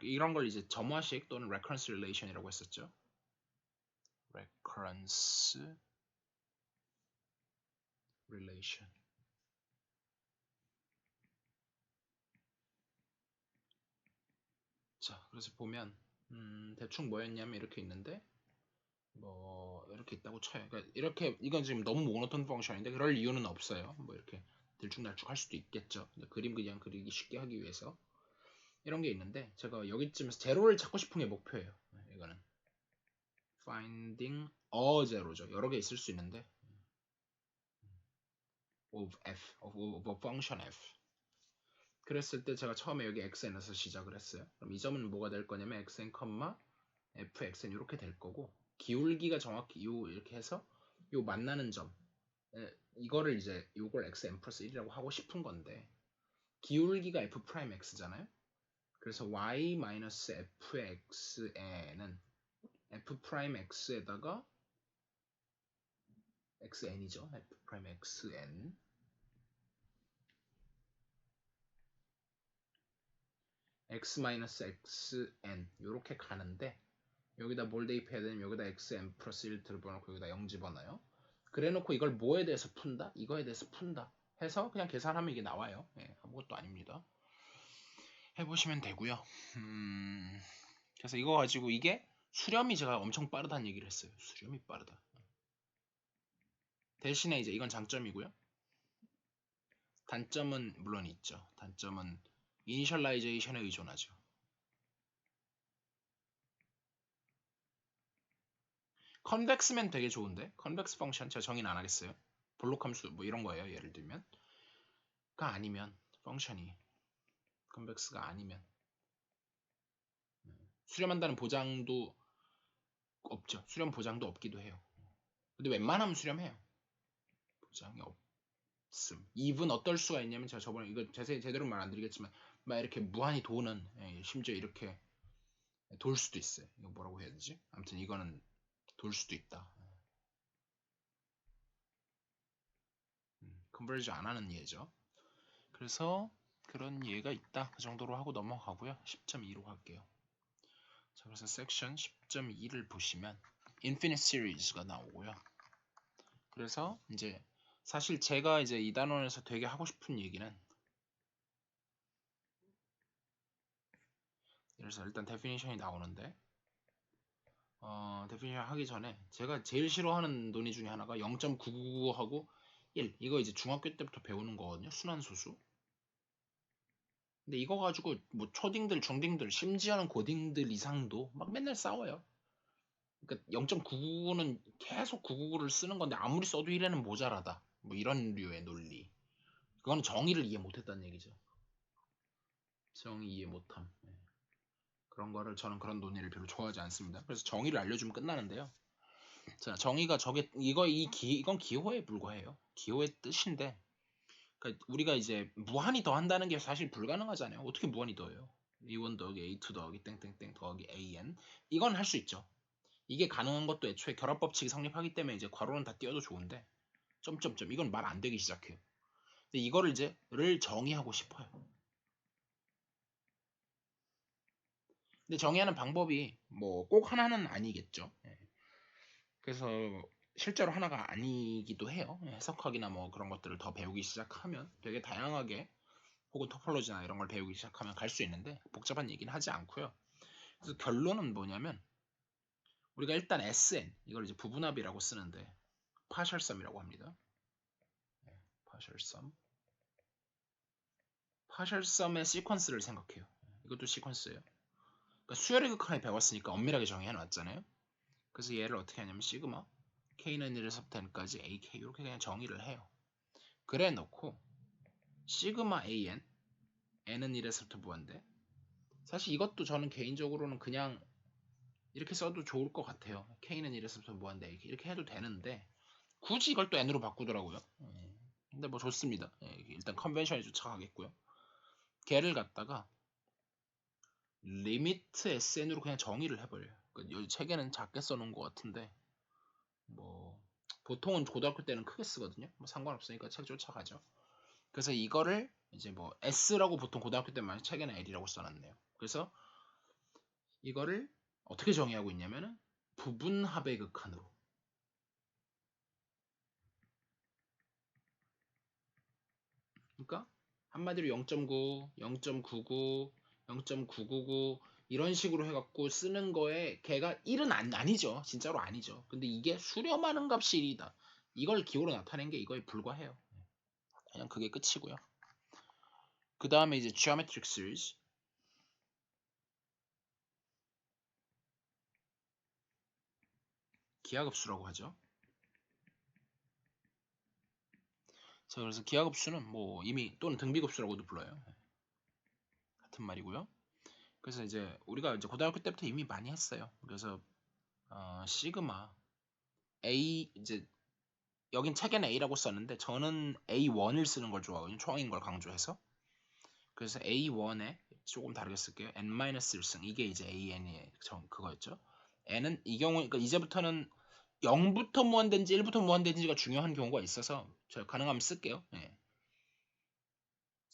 S1: 이런 걸 이제 점화식 또는 recurrence relation이라고 했었죠. recurrence relation. 자, 그래서 보면 대충 뭐였냐면 이렇게 있는데 뭐 이렇게 있다고 쳐요. 그러니까 이렇게 이건 지금 너무 모노톤 펑션인데 그럴 이유는 없어요. 뭐 이렇게 들쭉날쭉 할 수도 있겠죠. 그림 그냥 그리기 쉽게 하기 위해서 이런 게 있는데 제가 여기쯤에서 제로를 찾고 싶은 게 목표예요. 이거는 finding a zero죠. 여러 개 있을 수 있는데 of f of a function f. 그랬을 때 제가 처음에 여기 xn에서 시작을 했어요. 그럼 이 점은 뭐가 될 거냐면 xn, fxn 이렇게 될 거고 기울기가 정확히 이렇게 해서 요 만나는 점 이거를 이제 요걸 xn 플러스 1이라고 하고 싶은 건데 기울기가 f 프라임 x잖아요. 그래서 y 마이너스 fxn은 f 프라임 x에다가 xn이죠. f 프라임 xn x 마이너스 xn 요렇게 가는데 여기다 뭘 대입해야 되냐면 여기다 xn 플러스 1 들어놓고 여기다 0 집어넣어요. 그래놓고 이걸 뭐에 대해서 푼다? 이거에 대해서 푼다. 해서 그냥 계산하면 이게 나와요. 예, 아무것도 아닙니다. 해보시면 되고요. 그래서 이거 가지고 이게 수렴이 제가 엄청 빠르다는 얘기를 했어요. 수렴이 빠르다. 대신에 이제 이건 장점이고요. 단점은 물론 있죠. 단점은 이니셜라이제이션에 의존하죠. 컨벡스면 되게 좋은데 컨벡스 펑션 제가 정의는 안 하겠어요. 볼록함수 뭐 이런 거예요. 예를 들면 가 아니면 펑션이 컨벡스가 아니면 수렴한다는 보장도 없죠. 수렴 보장도 없기도 해요. 근데 웬만하면 수렴해요. 보장이 없음. even 어떨 수가 있냐면 제가 저번에 이거 제대로 말 안 드리겠지만 막 이렇게 무한히 도는 심지어 이렇게 돌 수도 있어요. 이거 뭐라고 해야 되지? 아무튼 이거는 돌 수도 있다. 컨버지 안 하는 예죠. 그래서 그런 예가 있다. 그 정도로 하고 넘어가고요. 10.2로 갈게요. 자, 그래서 섹션 10.2를 보시면 infinite series가 나오고요. 그래서 이제 사실 제가 이제 이 단원에서 되게 하고 싶은 얘기는 그래서 일단 데피니션이 나오는데 데피니션 하기 전에 제가 제일 싫어하는 논리 중에 하나가 0.999하고 1 이거 이제 중학교 때부터 배우는 거거든요. 순환소수. 근데 이거 가지고 뭐 초딩들, 중딩들, 심지어는 고딩들 이상도 막 맨날 싸워요. 그러니까 0.999는 계속 999를 쓰는 건데 아무리 써도 1에는 모자라다. 뭐 이런 류의 논리. 그건 정의를 이해 못했다는 얘기죠. 정의 이해 못함. 네. 그런 거를 저는 그런 논리를 별로 좋아하지 않습니다. 그래서 정의를 알려주면 끝나는데요. 자, 정의가 저게 이건 기호에 불과해요. 기호의 뜻인데, 그러니까 우리가 이제 무한히 더한다는 게 사실 불가능하잖아요. 어떻게 무한히 더해요? A1 더하기 A2 더하기 땡땡땡 더하기 AN 이건 할 수 있죠. 이게 가능한 것도 애초에 결합 법칙이 성립하기 때문에 이제 괄호는 다 띄워도 좋은데 점점점 이건 말 안 되기 시작해요. 근데 이거를 이제 를 정의하고 싶어요. 근데 정의하는 방법이 뭐 꼭 하나는 아니겠죠. 예. 그래서 실제로 하나가 아니기도 해요. 예, 해석학이나 뭐 그런 것들을 더 배우기 시작하면 되게 다양하게 혹은 토폴로지나 이런 걸 배우기 시작하면 갈 수 있는데 복잡한 얘기는 하지 않고요. 그래서 결론은 뭐냐면 우리가 일단 SN 이걸 이제 부분합이라고 쓰는데 partial sum이라고 합니다. partial sum. partial sum의 시퀀스를 생각해요. 이것도 시퀀스예요. 그러니까 수열의 극한에 배웠으니까 엄밀하게 정의해 놨잖아요. 그래서 얘를 어떻게 하냐면 시그마 k는 1에서부터 n까지 ak 이렇게 그냥 정의를 해요. 그래 놓고 시그마 an n은 1에서부터 무한대. 사실 이것도 저는 개인적으로는 그냥 이렇게 써도 좋을 것 같아요. k는 1에서부터 무한대 이렇게 해도 되는데 굳이 이걸 또 n으로 바꾸더라고요. 근데 뭐 좋습니다. 일단 컨벤션에 쫓아가겠고요. 걔를 갖다가 리미트 sn으로 그냥 정의를 해버려요. 그러니까 여기 책에는 작게 써놓은 것 같은데 뭐 보통은 고등학교 때는 크게 쓰거든요. 뭐 상관없으니까 책 쫓아가죠. 그래서 이거를 이제 뭐 S라고 보통 고등학교 때만 책에는 L이라고 써놨네요. 그래서 이거를 어떻게 정의하고 있냐면은 부분합의 극한으로. 그러니까 한마디로 0.9, 0.99, 0.999 이런 식으로 해갖고 쓰는 거에 걔가 1은 아니죠. 진짜로 아니죠. 근데 이게 수렴하는 값이 1이다. 이걸 기호로 나타낸 게 이거에 불과해요. 그냥 그게 끝이고요. 그 다음에 이제 geometric series 기하급수라고 하죠. 자, 그래서 기하급수는 뭐 이미 또는 등비급수라고도 불러요. 같은 말이고요. 그래서 이제 우리가 이제 고등학교 때부터 이미 많이 했어요. 그래서 시그마 A 이제 여긴 책에는 A라고 썼는데 저는 A1을 쓰는 걸 좋아하거든요. 초항인 걸 강조해서. 그래서 A1에 조금 다르게 쓸게요. N-1승 이게 이제 AN의 그거였죠. N은 이 경우 그러니까 이제부터는 0부터 무한대인지 1부터 무한대인지가 중요한 경우가 있어서 제가 가능하면 쓸게요. 예.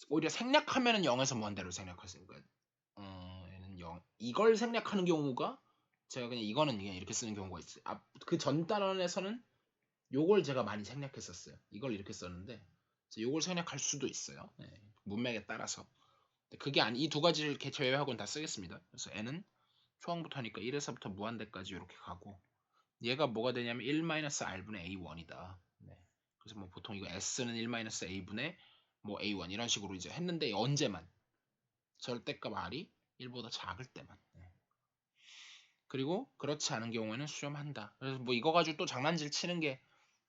S1: 오히려 생략하면은 0에서 무한대로 생략하니까 얘는 0 이걸 생략하는 경우가 제가 그냥 이거는 그냥 이렇게 쓰는 경우가 있어요. 그 전 단원에서는 요걸 제가 많이 생략했었어요. 이걸 이렇게 썼는데 요걸 생략할 수도 있어요. 네, 문맥에 따라서. 그게 아니 이 두 가지를 이렇게 제외하고는 다 쓰겠습니다. 그래서 n은 초항부터니까 1에서부터 무한대까지 이렇게 가고 얘가 뭐가 되냐면 1-r분의 a1이다. 네. 그래서 뭐 보통 이거 s는 1-a분의 뭐 a1 이런 식으로 이제 했는데 언제만 절대값 r이 1보다 작을 때만. 네. 그리고 그렇지 않은 경우에는 수렴한다. 그래서 뭐 이거 가지고 또 장난질 치는 게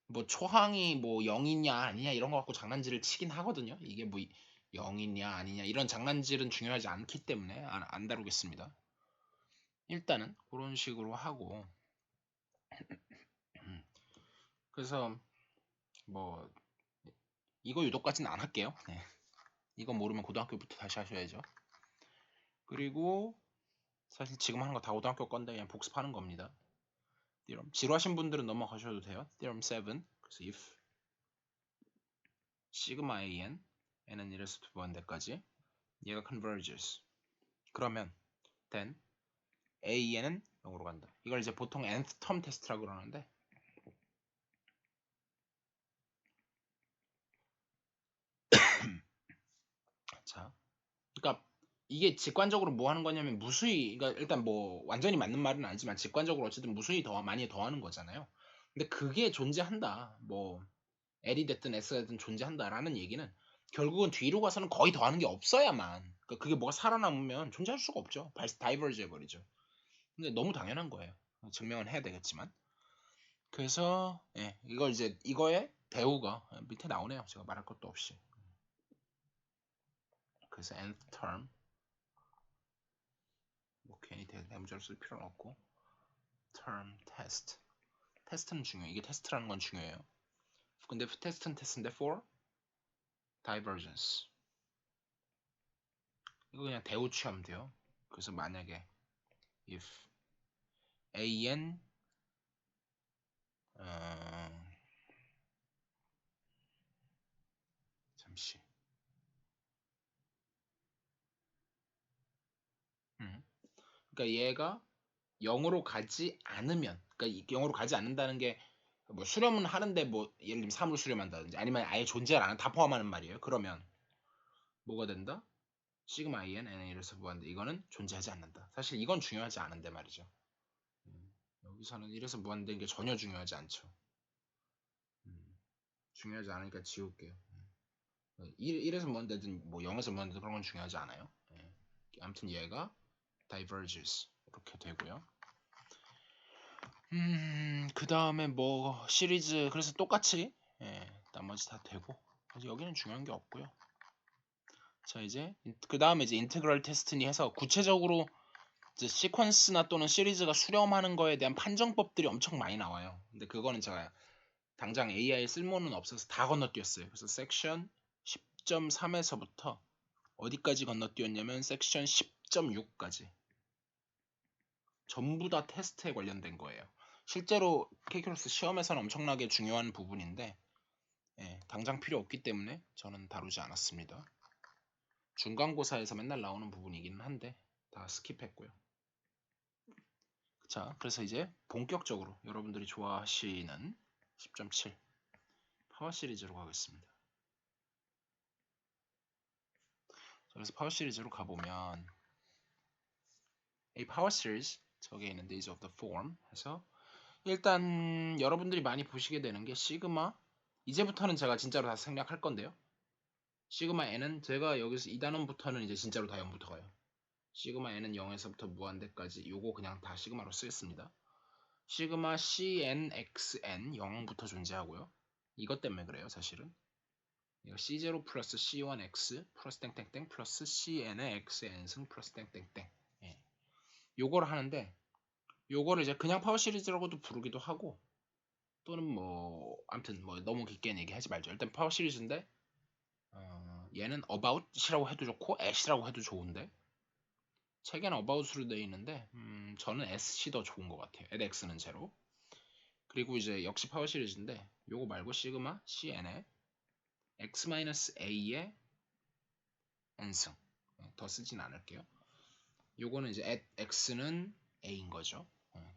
S1: 뭐 초항이 뭐 0이냐 아니냐 이런 거 갖고 장난질을 치긴 하거든요. 이게 뭐 0이냐 아니냐 이런 장난질은 중요하지 않기 때문에 안 다루겠습니다. 일단은 그런 식으로 하고 그래서 뭐 이거 유도까지는 안 할게요. 네. 이거 모르면 고등학교부터 다시 하셔야죠. 그리고 사실 지금 하는 거 다 고등학교 건데 그냥 복습하는 겁니다. 지루하신 분들은 넘어가셔도 돼요. Theorem 7. 그래서 if 시그마 an n은 1에서 2번대까지 얘가 converges. 그러면 then an은 0으로 간다. 이걸 이제 보통 nth term 테스트라고 그러는데 자, 그러니까 이게 직관적으로 뭐 하는 거냐면 무수히, 그러니까 일단 뭐 완전히 맞는 말은 아니지만 직관적으로 어쨌든 무수히 더 많이 더하는 거잖아요. 근데 그게 존재한다. 뭐 L이 됐든 S가 됐든 존재한다라는 얘기는 결국은 뒤로 가서는 거의 더하는 게 없어야만, 그러니까 그게 뭐가 살아남으면 존재할 수가 없죠. 다이버지 해버리죠. 근데 너무 당연한 거예요. 증명은 해야 되겠지만. 그래서 예, 이걸 이제 이거의 대우가 밑에 나오네요. 제가 말할 것도 없이. 그래서 nth term 뭐 괜히 대문자를 쓸 필요는 없고 term test. 테스트는 중요해요. 이게 테스트라는 건 중요해요. 근데 테스트는 테스트인데 for divergence 이거 그냥 대우 취하면 돼요. 그래서 만약에 if an 잠시 그러니까 얘가 0으로 가지 않으면, 그러니까 0으로 가지 않는다는 게 뭐 수렴은 하는데 뭐 예를 들면 3으로 수렴한다든지 아니면 아예 존재를 안 하는, 다 포함하는 말이에요. 그러면 뭐가 된다? 시그마 in n은 이래서 무한대. 이거는 존재하지 않는다. 사실 이건 중요하지 않은데 말이죠. 여기서는 이래서 무한대인 게 전혀 중요하지 않죠. 중요하지 않으니까 지울게요. 1에서 무한대든 뭐 0에서 무한대든 그런 건 중요하지 않아요. 아무튼 얘가 diverges 이렇게 되고요. 그 다음에 뭐 시리즈 그래서 똑같이 나머지 다 되고, 그래서 여기는 중요한 게 없고요. 자 이제 그 다음에 이제 인테그럴 테스트니 해서 구체적으로 이제 시퀀스나 또는 시리즈가 수렴하는 거에 대한 판정법들이 엄청 많이 나와요. 근데 그거는 제가 당장 AI에 쓸모는 없어서 다 건너뛰었어요. 그래서 섹션 10.3에서부터 어디까지 건너뛰었냐면 섹션 10.6까지 전부 다 테스트에 관련된 거예요. 실제로 K큐로스 시험에서는 엄청나게 중요한 부분인데 당장 필요 없기 때문에 저는 다루지 않았습니다. 중간고사에서 맨날 나오는 부분이기는 한데 다 스킵했고요. 자, 그래서 이제 본격적으로 여러분들이 좋아하시는 10.7 파워 시리즈로 가겠습니다. 그래서 파워 시리즈로 가보면 이 파워 시리즈 저게 있는 Days of the Form 해서 일단 여러분들이 많이 보시게 되는 게 시그마, 이제부터는 제가 진짜로 다 생략할 건데요. 시그마 n은 제가 여기서 이 단원부터는 이제 진짜로 다 0부터 가요. 시그마 n은 0에서부터 무한대까지 요거 그냥 다 시그마로 쓰겠습니다. 시그마 cnxn 0부터 존재하고요. 이것 때문에 그래요 사실은. 이거 c0 플러스 c1x 플러스 땡땡땡 플러스 cn의 xn승 플러스 땡땡땡 요거를 하는데, 요거를 이제 그냥 파워 시리즈라고도 부르기도 하고 또는 뭐 아무튼 뭐 너무 깊게 얘기하지 말죠. 일단 파워 시리즈인데 얘는 about이라고 해도 좋고 at이라고 해도 좋은데 책에는 about으로 되어 있는데 저는 sc 더 좋은 것 같아요. at x는 제로. 그리고 이제 역시 파워 시리즈인데 요거 말고 시그마 cn에 x-a의 n승 더 쓰진 않을게요. 요거는 이제 at x는 a인 거죠.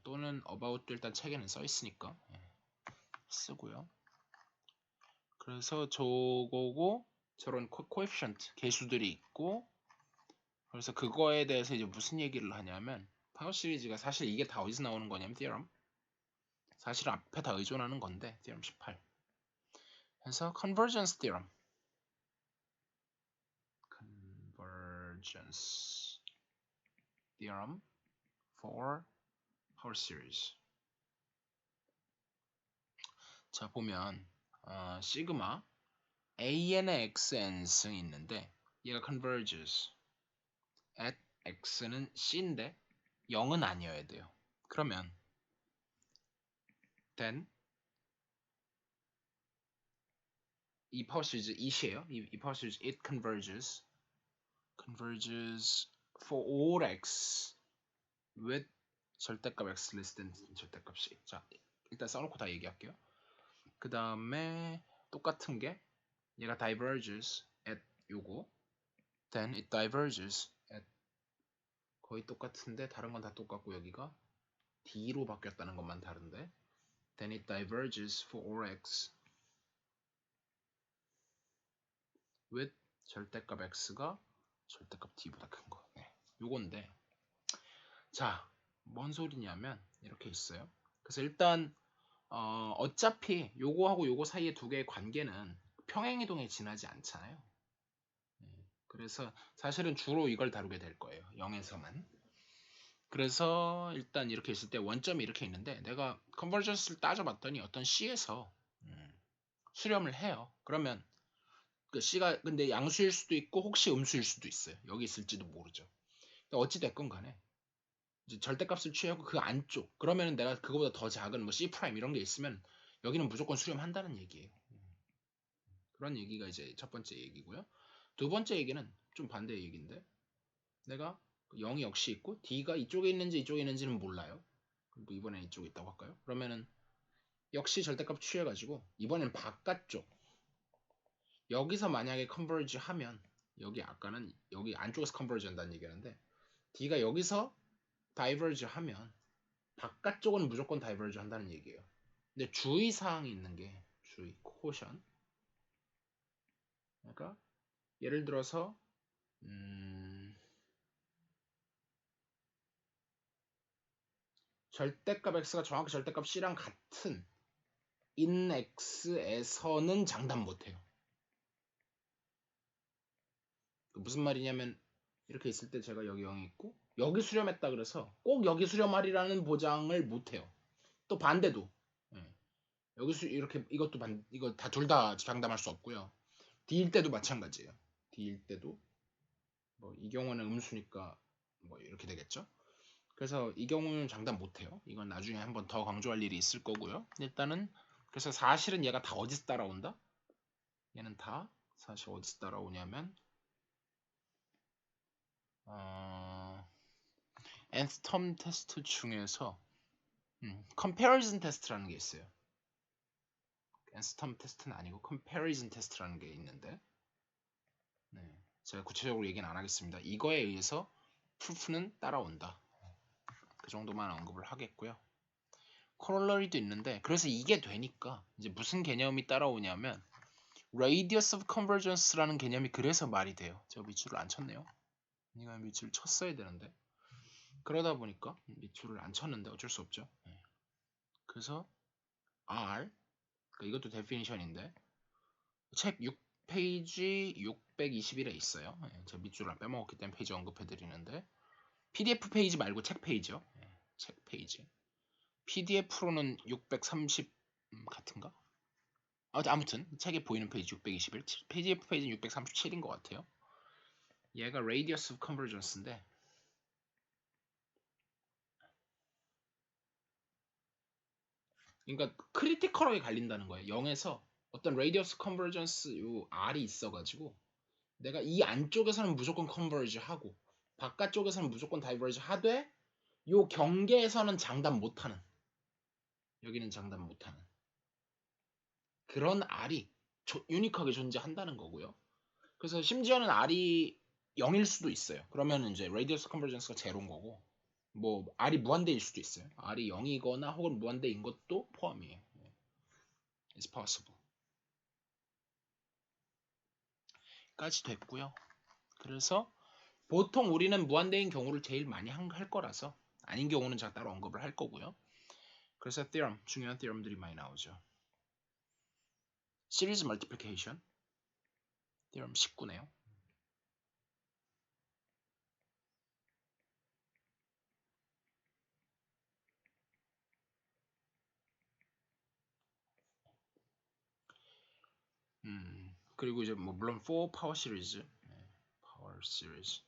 S1: 또는 about도 일단 책에는 써 있으니까 쓰고요. 그래서 저거고 저런 코에피션트 계수들이 있고, 그래서 그거에 대해서 이제 무슨 얘기를 하냐면 파워 시리즈가 사실 이게 다 어디서 나오는 거냐면 theorem, 사실 앞에 다 의존하는 건데 theorem 18. 그래서 convergence theorem for power series. 자 보면 시그마 an의 xn승이 있는데 얘가 converges at x는 c인데 0은 아니어야 돼요. 그러면 then 이 파워 시리즈 it이에요. 이 파워 시리즈 it converges for all x with 절대값 x less than 절대값 c. 자 일단 써놓고 다 얘기할게요. 그 다음에 똑같은 게 얘가 diverges at 요거 then it diverges at 거의 똑같은데 다른 건 다 똑같고 여기가 D로 바뀌었다는 것만 다른데 then it diverges for all x with 절대값 x가 절대값 d보다 큰 거. 네. 요건데 자, 뭔 소리냐면 이렇게 있어요. 그래서 일단 어차피 요거하고 요거 사이의 두 개의 관계는 평행이동에 지나지 않잖아요. 네. 그래서 사실은 주로 이걸 다루게 될 거예요. 0에서만. 그래서 일단 이렇게 있을 때 원점이 이렇게 있는데 내가 컨버전스를 따져봤더니 어떤 C에서 수렴을 해요. 그러면 그 C가 근데 양수일 수도 있고 혹시 음수일 수도 있어요. 여기 있을지도 모르죠. 어찌 됐건 간에 이제 절대값을 취하고 그 안쪽 그러면은 내가 그거보다 더 작은 뭐 C 프라임 이런 게 있으면 여기는 무조건 수렴한다는 얘기예요. 그런 얘기가 이제 첫 번째 얘기고요. 두 번째 얘기는 좀 반대 얘기인데 내가 0이 역시 있고 D가 이쪽에 있는지 이쪽에 있는지는 몰라요. 그리고 이번엔 이쪽에 있다고 할까요? 그러면은 역시 절대값 취해가지고 이번엔 바깥쪽 여기서 만약에 컨버지 하면 여기 아까는 여기 안쪽에서 컨버지 한다는 얘기하는데 D가 여기서 다이버지 하면 바깥쪽은 무조건 다이버지 한다는 얘기예요. 근데 주의사항이 있는 게 주의, 코션. 그러니까 예를 들어서 절대값 x가 정확히 절대값 c랑 같은 in x에서는 장담 못해요. 무슨 말이냐면 이렇게 있을 때 제가 여기 0이 있고 여기 수렴했다 그래서 꼭 여기 수렴하리라는 보장을 못해요. 또 반대도 여기 이렇게 이것도 이거 다 둘 다 장담할 수 없고요. D일 때도 마찬가지예요. D일 때도 뭐 이 경우는 음수니까 뭐 이렇게 되겠죠. 그래서 이 경우는 장담 못해요. 이건 나중에 한번 더 강조할 일이 있을 거고요. 일단은 그래서 사실은 얘가 다 어디서 따라온다? 얘는 다 사실 어디서 따라오냐면 nth term 테스트 중에서 comparison 테스트라는 게 있어요. nth term 테스트는 아니고 comparison 테스트라는 게 있는데 제가 구체적으로 얘기는 안 하겠습니다. 이거에 의해서 proof는 따라온다. 그 정도만 언급을 하겠고요. 코롤러리도 있는데 그래서 이게 되니까 이제 무슨 개념이 따라오냐면 radius of convergence라는 개념이 그래서 말이 돼요. 제가 밑줄을 안 쳤네요. 이거 밑줄 쳤어야 되는데 그러다 보니까 밑줄을 안 쳤는데 어쩔 수 없죠. 그래서 R 그러니까 이것도 definition인데 책 6페이지 621에 있어요. 제가 밑줄을 빼먹었기 때문에 페이지 언급해 드리는데 PDF 페이지 말고 책 페이지요. 책 페이지. PDF로는 630 같은가? 아무튼 책에 보이는 페이지 621, PDF 페이지는 637인 것 같아요. 얘가 radius of convergence인데 그러니까 크리티컬하게 갈린다는 거예요. 0에서 어떤 radius convergence 요 R이 있어가지고 내가 이 안쪽에서는 무조건 converge 하고 바깥쪽에서는 무조건 diverge 하되 요 경계에서는 장담 못하는 여기는 장담 못하는 그런 R이 유니크하게 존재한다는 거고요. 그래서 심지어는 R이 0일 수도 있어요. 그러면 이제 radius convergence가 제로인 거고 뭐 R이 무한대일 수도 있어요. R이 0이거나 혹은 무한대인 것도 포함이에요. It's possible. 까지 됐고요. 그래서 보통 우리는 무한대인 경우를 제일 많이 할 거라서 아닌 경우는 제가 따로 언급을 할 거고요. 그래서 theorem, 중요한 theorem들이 많이 나오죠. series multiplication, theorem 19네요. 그리고 이제 뭐 물론 4 power series, power series.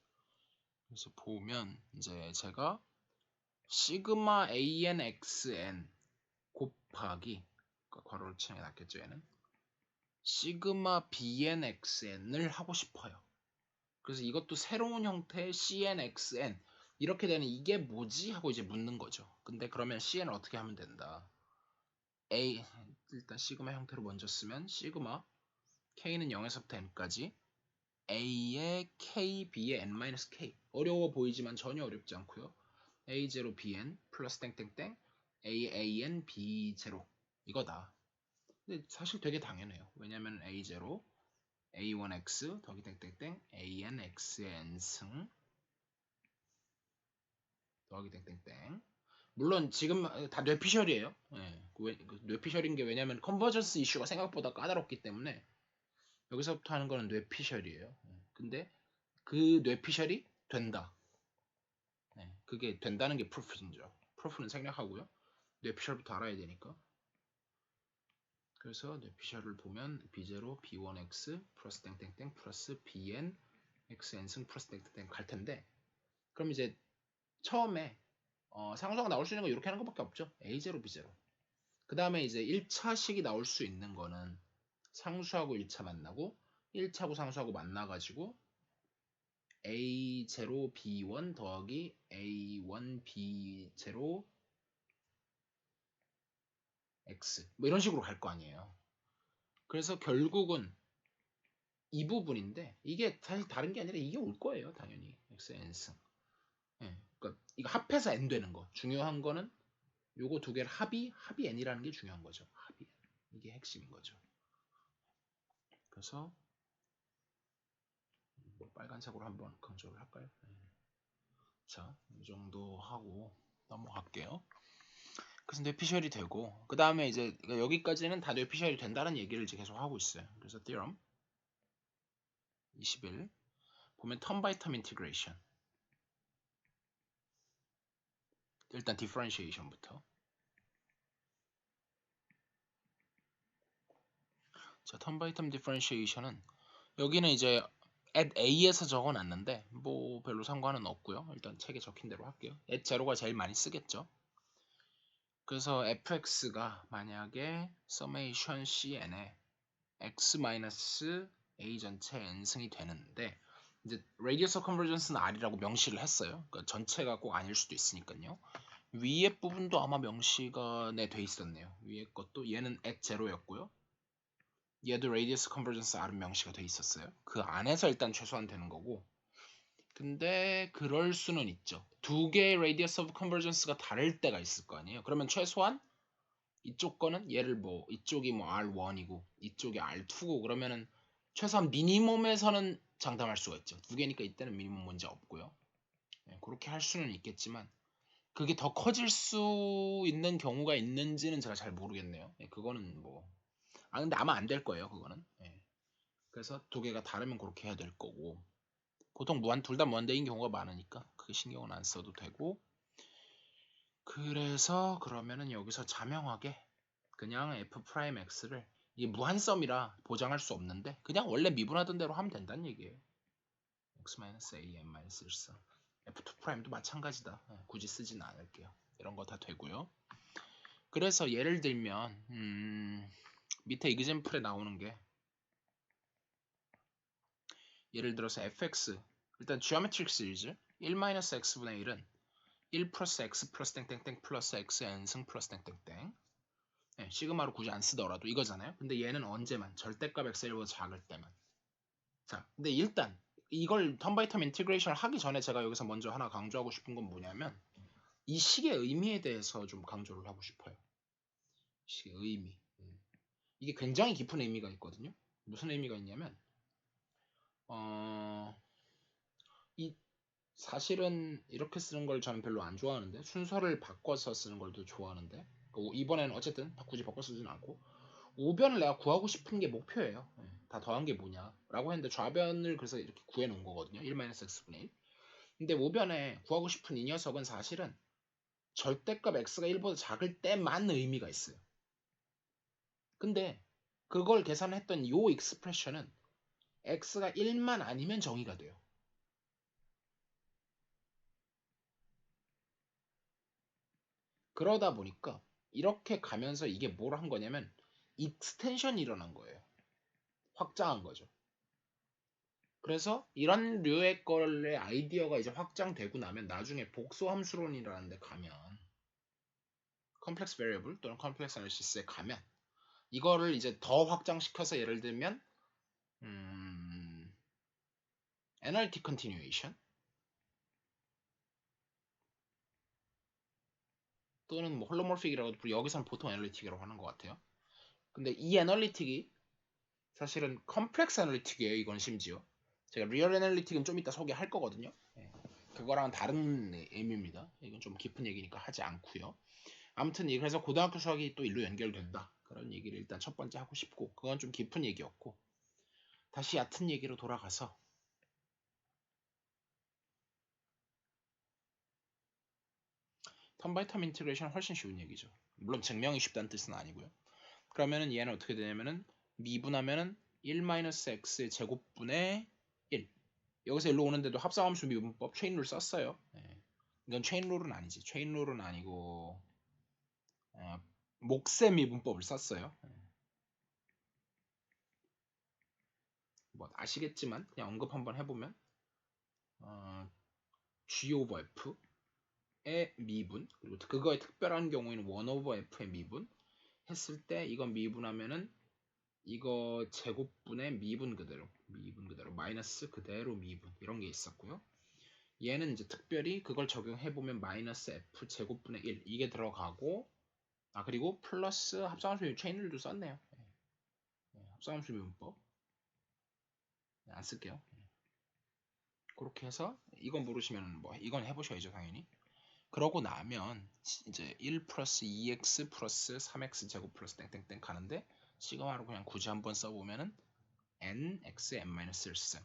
S1: 그래서 보면 이제 제가 시그마 ANXN 곱하기 그러니까 괄호를 치는 게 낫겠죠 얘는 시그마 BNXN을 하고 싶어요. 그래서 이것도 새로운 형태의 CNXN 이렇게 되는 이게 뭐지? 하고 이제 묻는 거죠. 근데 그러면 CN을 어떻게 하면 된다? A 일단 시그마 형태로 먼저 쓰면 시그마 k는 0에서부터 n까지 a의 k, b의 n-k. 어려워 보이지만 전혀 어렵지 않고요. a0 bn 플러스 땡땡땡 a n b0 이거다. 근데 사실 되게 당연해요. 왜냐면 a0 a1x 더하기 땡땡땡 anx의 n승 더하기 땡땡땡. 물론 지금 다 뇌피셜이에요. 예, 뇌피셜인 게 왜냐면 컨버전스 이슈가 생각보다 까다롭기 때문에 여기서부터 하는 거는 뇌피셜이에요. 근데 그 뇌피셜이 된다. 그게 된다는 게 프루프죠. 프루프는 생략하고요. 뇌피셜부터 알아야 되니까. 그래서 뇌피셜을 보면 b0 b1x 플러스 땡땡땡 플러스 bn xn승 플러스 땡땡땡 갈 텐데 그럼 이제 처음에 상수가 나올 수 있는 거 이렇게 하는 것밖에 없죠. a0 b0. 그 다음에 이제 1차식이 나올 수 있는 거는 상수하고 1차 만나고 1차하고 상수하고 만나가지고 a0 b1 더하기 a1 b0 x 뭐 이런 식으로 갈 거 아니에요. 그래서 결국은 이 부분인데 이게 사실 다른 게 아니라 이게 올 거예요. 당연히 x n승. 그러니까 이거 합해서 n 되는 거. 중요한 거는 요거 두 개를 합이 n이라는 게 중요한 거죠. 합이 n. 이게 핵심인 거죠. 그래서 빨간색으로 한번 강조를 할까요? 자, 이 정도 하고 넘어갈게요. 그래서 뇌피셜이 되고 그 다음에 이제 여기까지는 다 뇌피셜이 된다는 얘기를 이제 계속 하고 있어요. 그래서 theorem 21 보면 term by term integration 일단 differentiation부터 자 term by term differentiation은 여기는 이제 at a에서 적어놨는데 뭐 별로 상관은 없고요. 일단 책에 적힌 대로 할게요. at 제로가 제일 많이 쓰겠죠. 그래서 fx가 만약에 summation cn에 x-a 전체 n승이 되는데 이제 radius of convergence는 r이라고 명시를 했어요. 그러니까 전체가 꼭 아닐 수도 있으니까요. 위에 부분도 아마 명시가 돼 있었네요. 위에 것도 얘는 at 제로였고요. 얘도 radius convergence r은 명시가 돼 있었어요. 그 안에서 일단 최소한 되는 거고. 근데 그럴 수는 있죠. 두 개의 radius of convergence가 다를 때가 있을 거 아니에요. 그러면 최소한 이쪽 거는 얘를 뭐 이쪽이 뭐 R1이고 이쪽이 R2고 그러면은 최소한 미니멈에서는 장담할 수가 있죠. 두 개니까 이때는 미니멈 문제 없고요. 그렇게 할 수는 있겠지만 그게 더 커질 수 있는 경우가 있는지는 제가 잘 모르겠네요. 그거는 뭐 근데 아마 안 될 거예요. 그거는. 그래서 두 개가 다르면 그렇게 해야 될 거고 보통 둘 다 무한대인 경우가 많으니까 크게 신경은 안 써도 되고 그래서 그러면은 여기서 자명하게 그냥 f'x를 이게 무한섬이라 보장할 수 없는데 그냥 원래 미분하던 대로 하면 된다는 얘기예요. x-a n-1 f2'도 마찬가지다. 굳이 쓰진 않을게요. 이런 거 다 되고요. 그래서 예를 들면 밑에 example에 나오는 게 예를 들어서 fx 일단 geometric series 1-x분의 1은 1 플러스 x 플러스 땡땡땡 플러스 x n승 플러스 땡땡땡 시그마로 굳이 안 쓰더라도 이거잖아요. 근데 얘는 언제만 절대값 xl보다 작을 때만. 자, 근데 일단 이걸 턴 바이 턴 인티그레이션을 하기 전에 제가 여기서 먼저 하나 강조하고 싶은 건 뭐냐면 이 식의 의미에 대해서 좀 강조를 하고 싶어요. 식의 의미. 이게 굉장히 깊은 의미가 있거든요. 무슨 의미가 있냐면 이 사실은 이렇게 쓰는 걸 저는 별로 안 좋아하는데 순서를 바꿔서 쓰는 걸 더 좋아하는데 이번에는 어쨌든 굳이 바꿔 쓰진 않고 우변을 내가 구하고 싶은 게 목표예요. 다 더한 게 뭐냐 라고 했는데 좌변을 그래서 이렇게 구해 놓은 거거든요. 1-x분의 1 근데 우변에 구하고 싶은 이 녀석은 사실은 절대값 x가 1보다 작을 때만 의미가 있어요. 근데 그걸 계산했던 이 익스프레션은 x가 1만 아니면 정의가 돼요. 그러다 보니까 이렇게 가면서 이게 뭘 한 거냐면 익스텐션이 일어난 거예요. 확장한 거죠. 그래서 이런 류의 거의 아이디어가 이제 확장되고 나면 나중에 복소함수론이라는 데 가면 컴플렉스 베리어블 또는 컴플렉스 애널리시스에 가면 이거를 이제 더 확장시켜서 예를 들면 analytic continuation 또는 뭐 홀로몰픽이라고 여기서는 보통 애널리틱이라고 하는 것 같아요. 근데 이 애널리틱이 사실은 컴플렉스 애널리틱이에요. 이건 심지어 제가 리얼 애널리틱은 좀 이따 소개할 거거든요. 그거랑은 다른 의미입니다. 이건 좀 깊은 얘기니까 하지 않고요. 아무튼 그래서 고등학교 수학이 또 일로 연결된다. 그런 얘기를 일단 첫 번째 하고 싶고 그건 좀 깊은 얘기였고 다시 얕은 얘기로 돌아가서 텀 바이 텀 인티그레이션은 훨씬 쉬운 얘기죠. 물론 증명이 쉽다는 뜻은 아니고요. 그러면은 얘는 어떻게 되냐면은 미분하면은 1-x의 제곱분의 1 여기서 일로 오는데도 합성함수 미분법 체인룰 썼어요. 이건 체인룰은 아니지. 체인룰은 아니고 목세 미분법을 썼어요. 뭐 아시겠지만 그냥 언급 한번 해보면 G over F의 미분 그리고 그거의 특별한 경우에는 1 over F의 미분 했을 때 이건 미분하면은 이거 제곱분의 미분 그대로 마이너스 그대로 미분 이런 게 있었고요. 얘는 이제 특별히 그걸 적용해보면 마이너스 F 제곱분의 1 이게 들어가고 그리고 플러스 합성함수 체인룰도 썼네요. 합성함수 미분법 안 쓸게요. 그렇게 해서 이건 모르시면 뭐 이건 해보셔야죠 당연히. 그러고 나면 이제 1 플러스 2x 플러스 3x 제곱 플러스 땡땡땡 가는데 시그마로 그냥 굳이 한번 써보면은 nx n-1승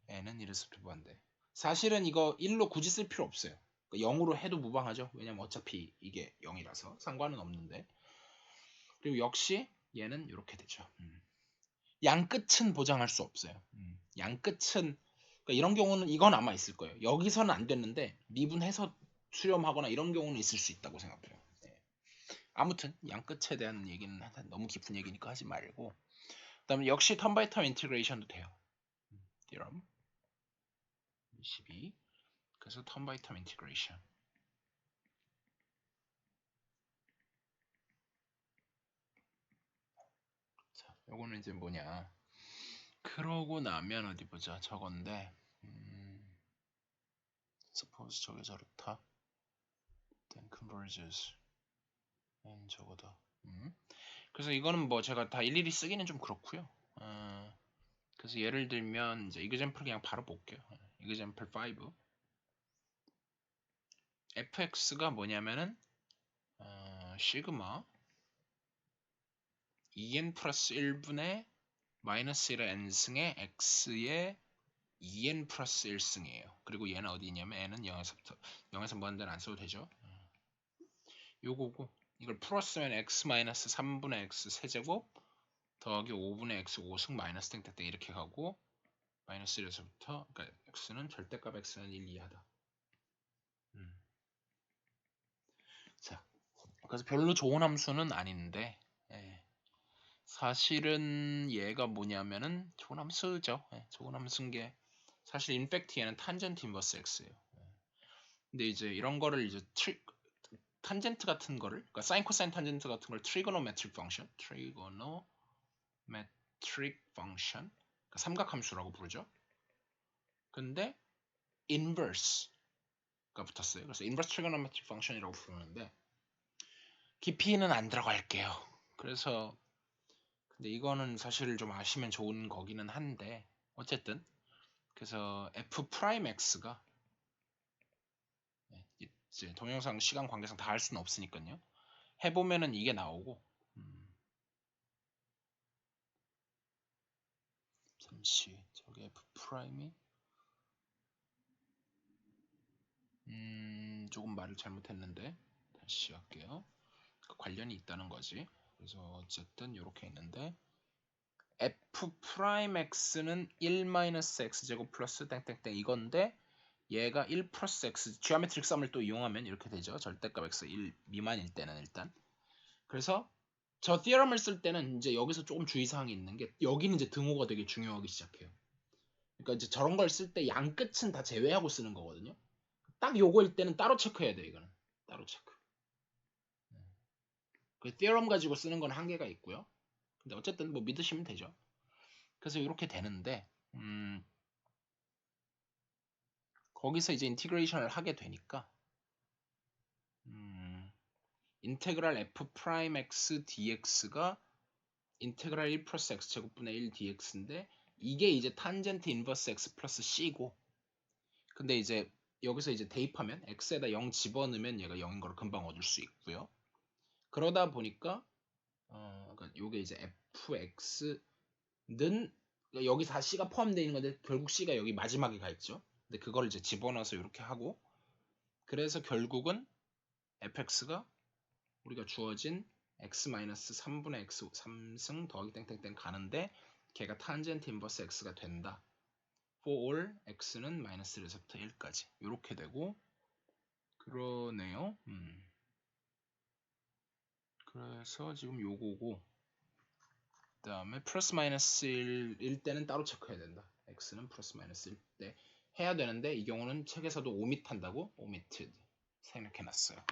S1: n은 이래서 두 번데 사실은 이거 1로 굳이 쓸 필요 없어요. 0으로 해도 무방하죠. 왜냐면 어차피 이게 0이라서 상관은 없는데 그리고 역시 얘는 이렇게 되죠. 양끝은 보장할 수 없어요. 양끝은 그러니까 이런 경우는 이건 아마 있을 거예요. 여기서는 안 됐는데 미분해서 수렴하거나 이런 경우는 있을 수 있다고 생각해요. 아무튼 양끝에 대한 얘기는 너무 깊은 얘기니까 하지 말고 그다음에 역시 텀 바이 텀 인티그레이션도 돼요. theorem 12 그래서 텀 바이 텀 인티그레이션 자, 요거는 이제 뭐냐 그러고 나면 어디 보자 저건데 suppose 저게 저렇다 then converges 저거다 그래서 이거는 뭐 제가 다 일일이 쓰기는 좀 그렇고요 그래서 예를 들면 이제 example 그냥 바로 볼게요 example 5 fx가 뭐냐면은 시그마 2n 플러스 1분의 마이너스 1의 n승의 x의 2n 플러스 1승이에요. 그리고 얘는 어디 있냐면 n은 0에서 무한대는 안 써도 되죠. 요거고 이걸 풀었으면 x 마이너스 3분의 x 세제곱 더하기 5분의 x 5승 마이너스 땡땡땡 이렇게 가고 마이너스 1에서부터 그러니까 x는 절대값 x는 1 이하다. 자, 그래서 별로 좋은 함수는 아닌데 사실은 얘가 뭐냐면은 좋은 함수죠. 좋은 함수인 게 사실 인팩트 얘는 탄젠트 인버스 x예요. 근데 이제 이런 거를 이제 탄젠트 같은 거를 그러니까 사인 코사인 탄젠트 같은 걸 트리고노메트릭 펑션 그러니까 삼각함수라고 부르죠. 근데 inverse가 붙었어요. 그래서 inverse trigonometric function이라고 부르는데 깊이는 안 들어갈게요. 그래서 근데 이거는 사실 좀 아시면 좋은 거기는 한데 어쨌든 그래서 f 프라임 x가 이제 동영상 시간 관계상 다 할 수는 없으니까요. 해보면은 이게 나오고 잠시 저기 f 프라임이 조금 말을 잘못했는데 다시 할게요. 그 관련이 있다는 거지. 그래서 어쨌든 이렇게 있는데 f 프라임 x는 1-x 제곱 플러스 땡땡땡 이건데 얘가 1 플러스 x 지오메트릭 썸을 또 이용하면 이렇게 되죠. 절대값 x 1 미만일 때는 일단 그래서 저 theorem을 쓸 때는 이제 여기서 조금 주의사항이 있는 게 여기는 이제 등호가 되게 중요하기 시작해요. 그러니까 이제 저런 걸 쓸 때 양 끝은 다 제외하고 쓰는 거거든요. 딱 요거일 때는 따로 체크해야 돼 이거는 따로 체크. 그 theorem 가지고 쓰는 건 한계가 있고요. 근데 어쨌든 뭐 믿으시면 되죠. 그래서 이렇게 되는데 거기서 이제 인티그레이션을 하게 되니까 인테그랄 f 프라임 x dx가 인테그랄 1 플러스 x제곱분의 1 dx인데 이게 이제 탄젠트 인버스 x 플러스 c고, 근데 이제 여기서 이제 대입하면 x에다 0 집어넣으면 얘가 0인 걸 금방 얻을 수 있고요. 그러다 보니까 그러니까 요게 이제 fx는 그러니까 여기 다 c가 포함되어 있는 건데 결국 c가 여기 마지막에 가 있죠. 근데 그걸 이제 집어넣어서 이렇게 하고, 그래서 결국은 fx가 우리가 주어진 x-3분의 x 3승 더하기 땡땡땡 가는데 걔가 탄젠트 인버스 x가 된다. for all x는 마이너스 1에서부터 1까지 이렇게 되고 그러네요. 그래서 지금 요거고, 그 다음에 플러스 마이너스 1일 때는 따로 체크해야 된다. x는 플러스 마이너스 1 때 해야 되는데 이 경우는 책에서도 omit한다고 omitted 생략해놨어요.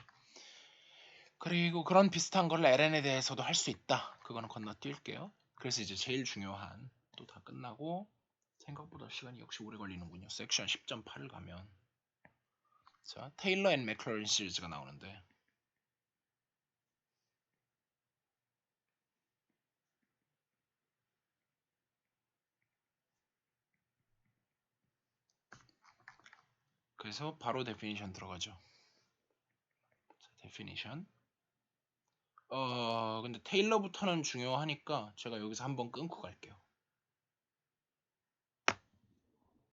S1: 그리고 그런 비슷한 걸 ln에 대해서도 할 수 있다. 그거는 건너뛸게요. 그래서 이제 제일 중요한 또 다 끝나고, 생각보다 시간이 역시 오래 걸리는군요. 섹션 10.8을 가면 자 테일러 앤 맥클러린 시리즈가 나오는데 그래서 바로 데피니션 들어가죠. 자, 데피니션. 근데 테일러부터는 중요하니까 제가 여기서 한번 끊고 갈게요.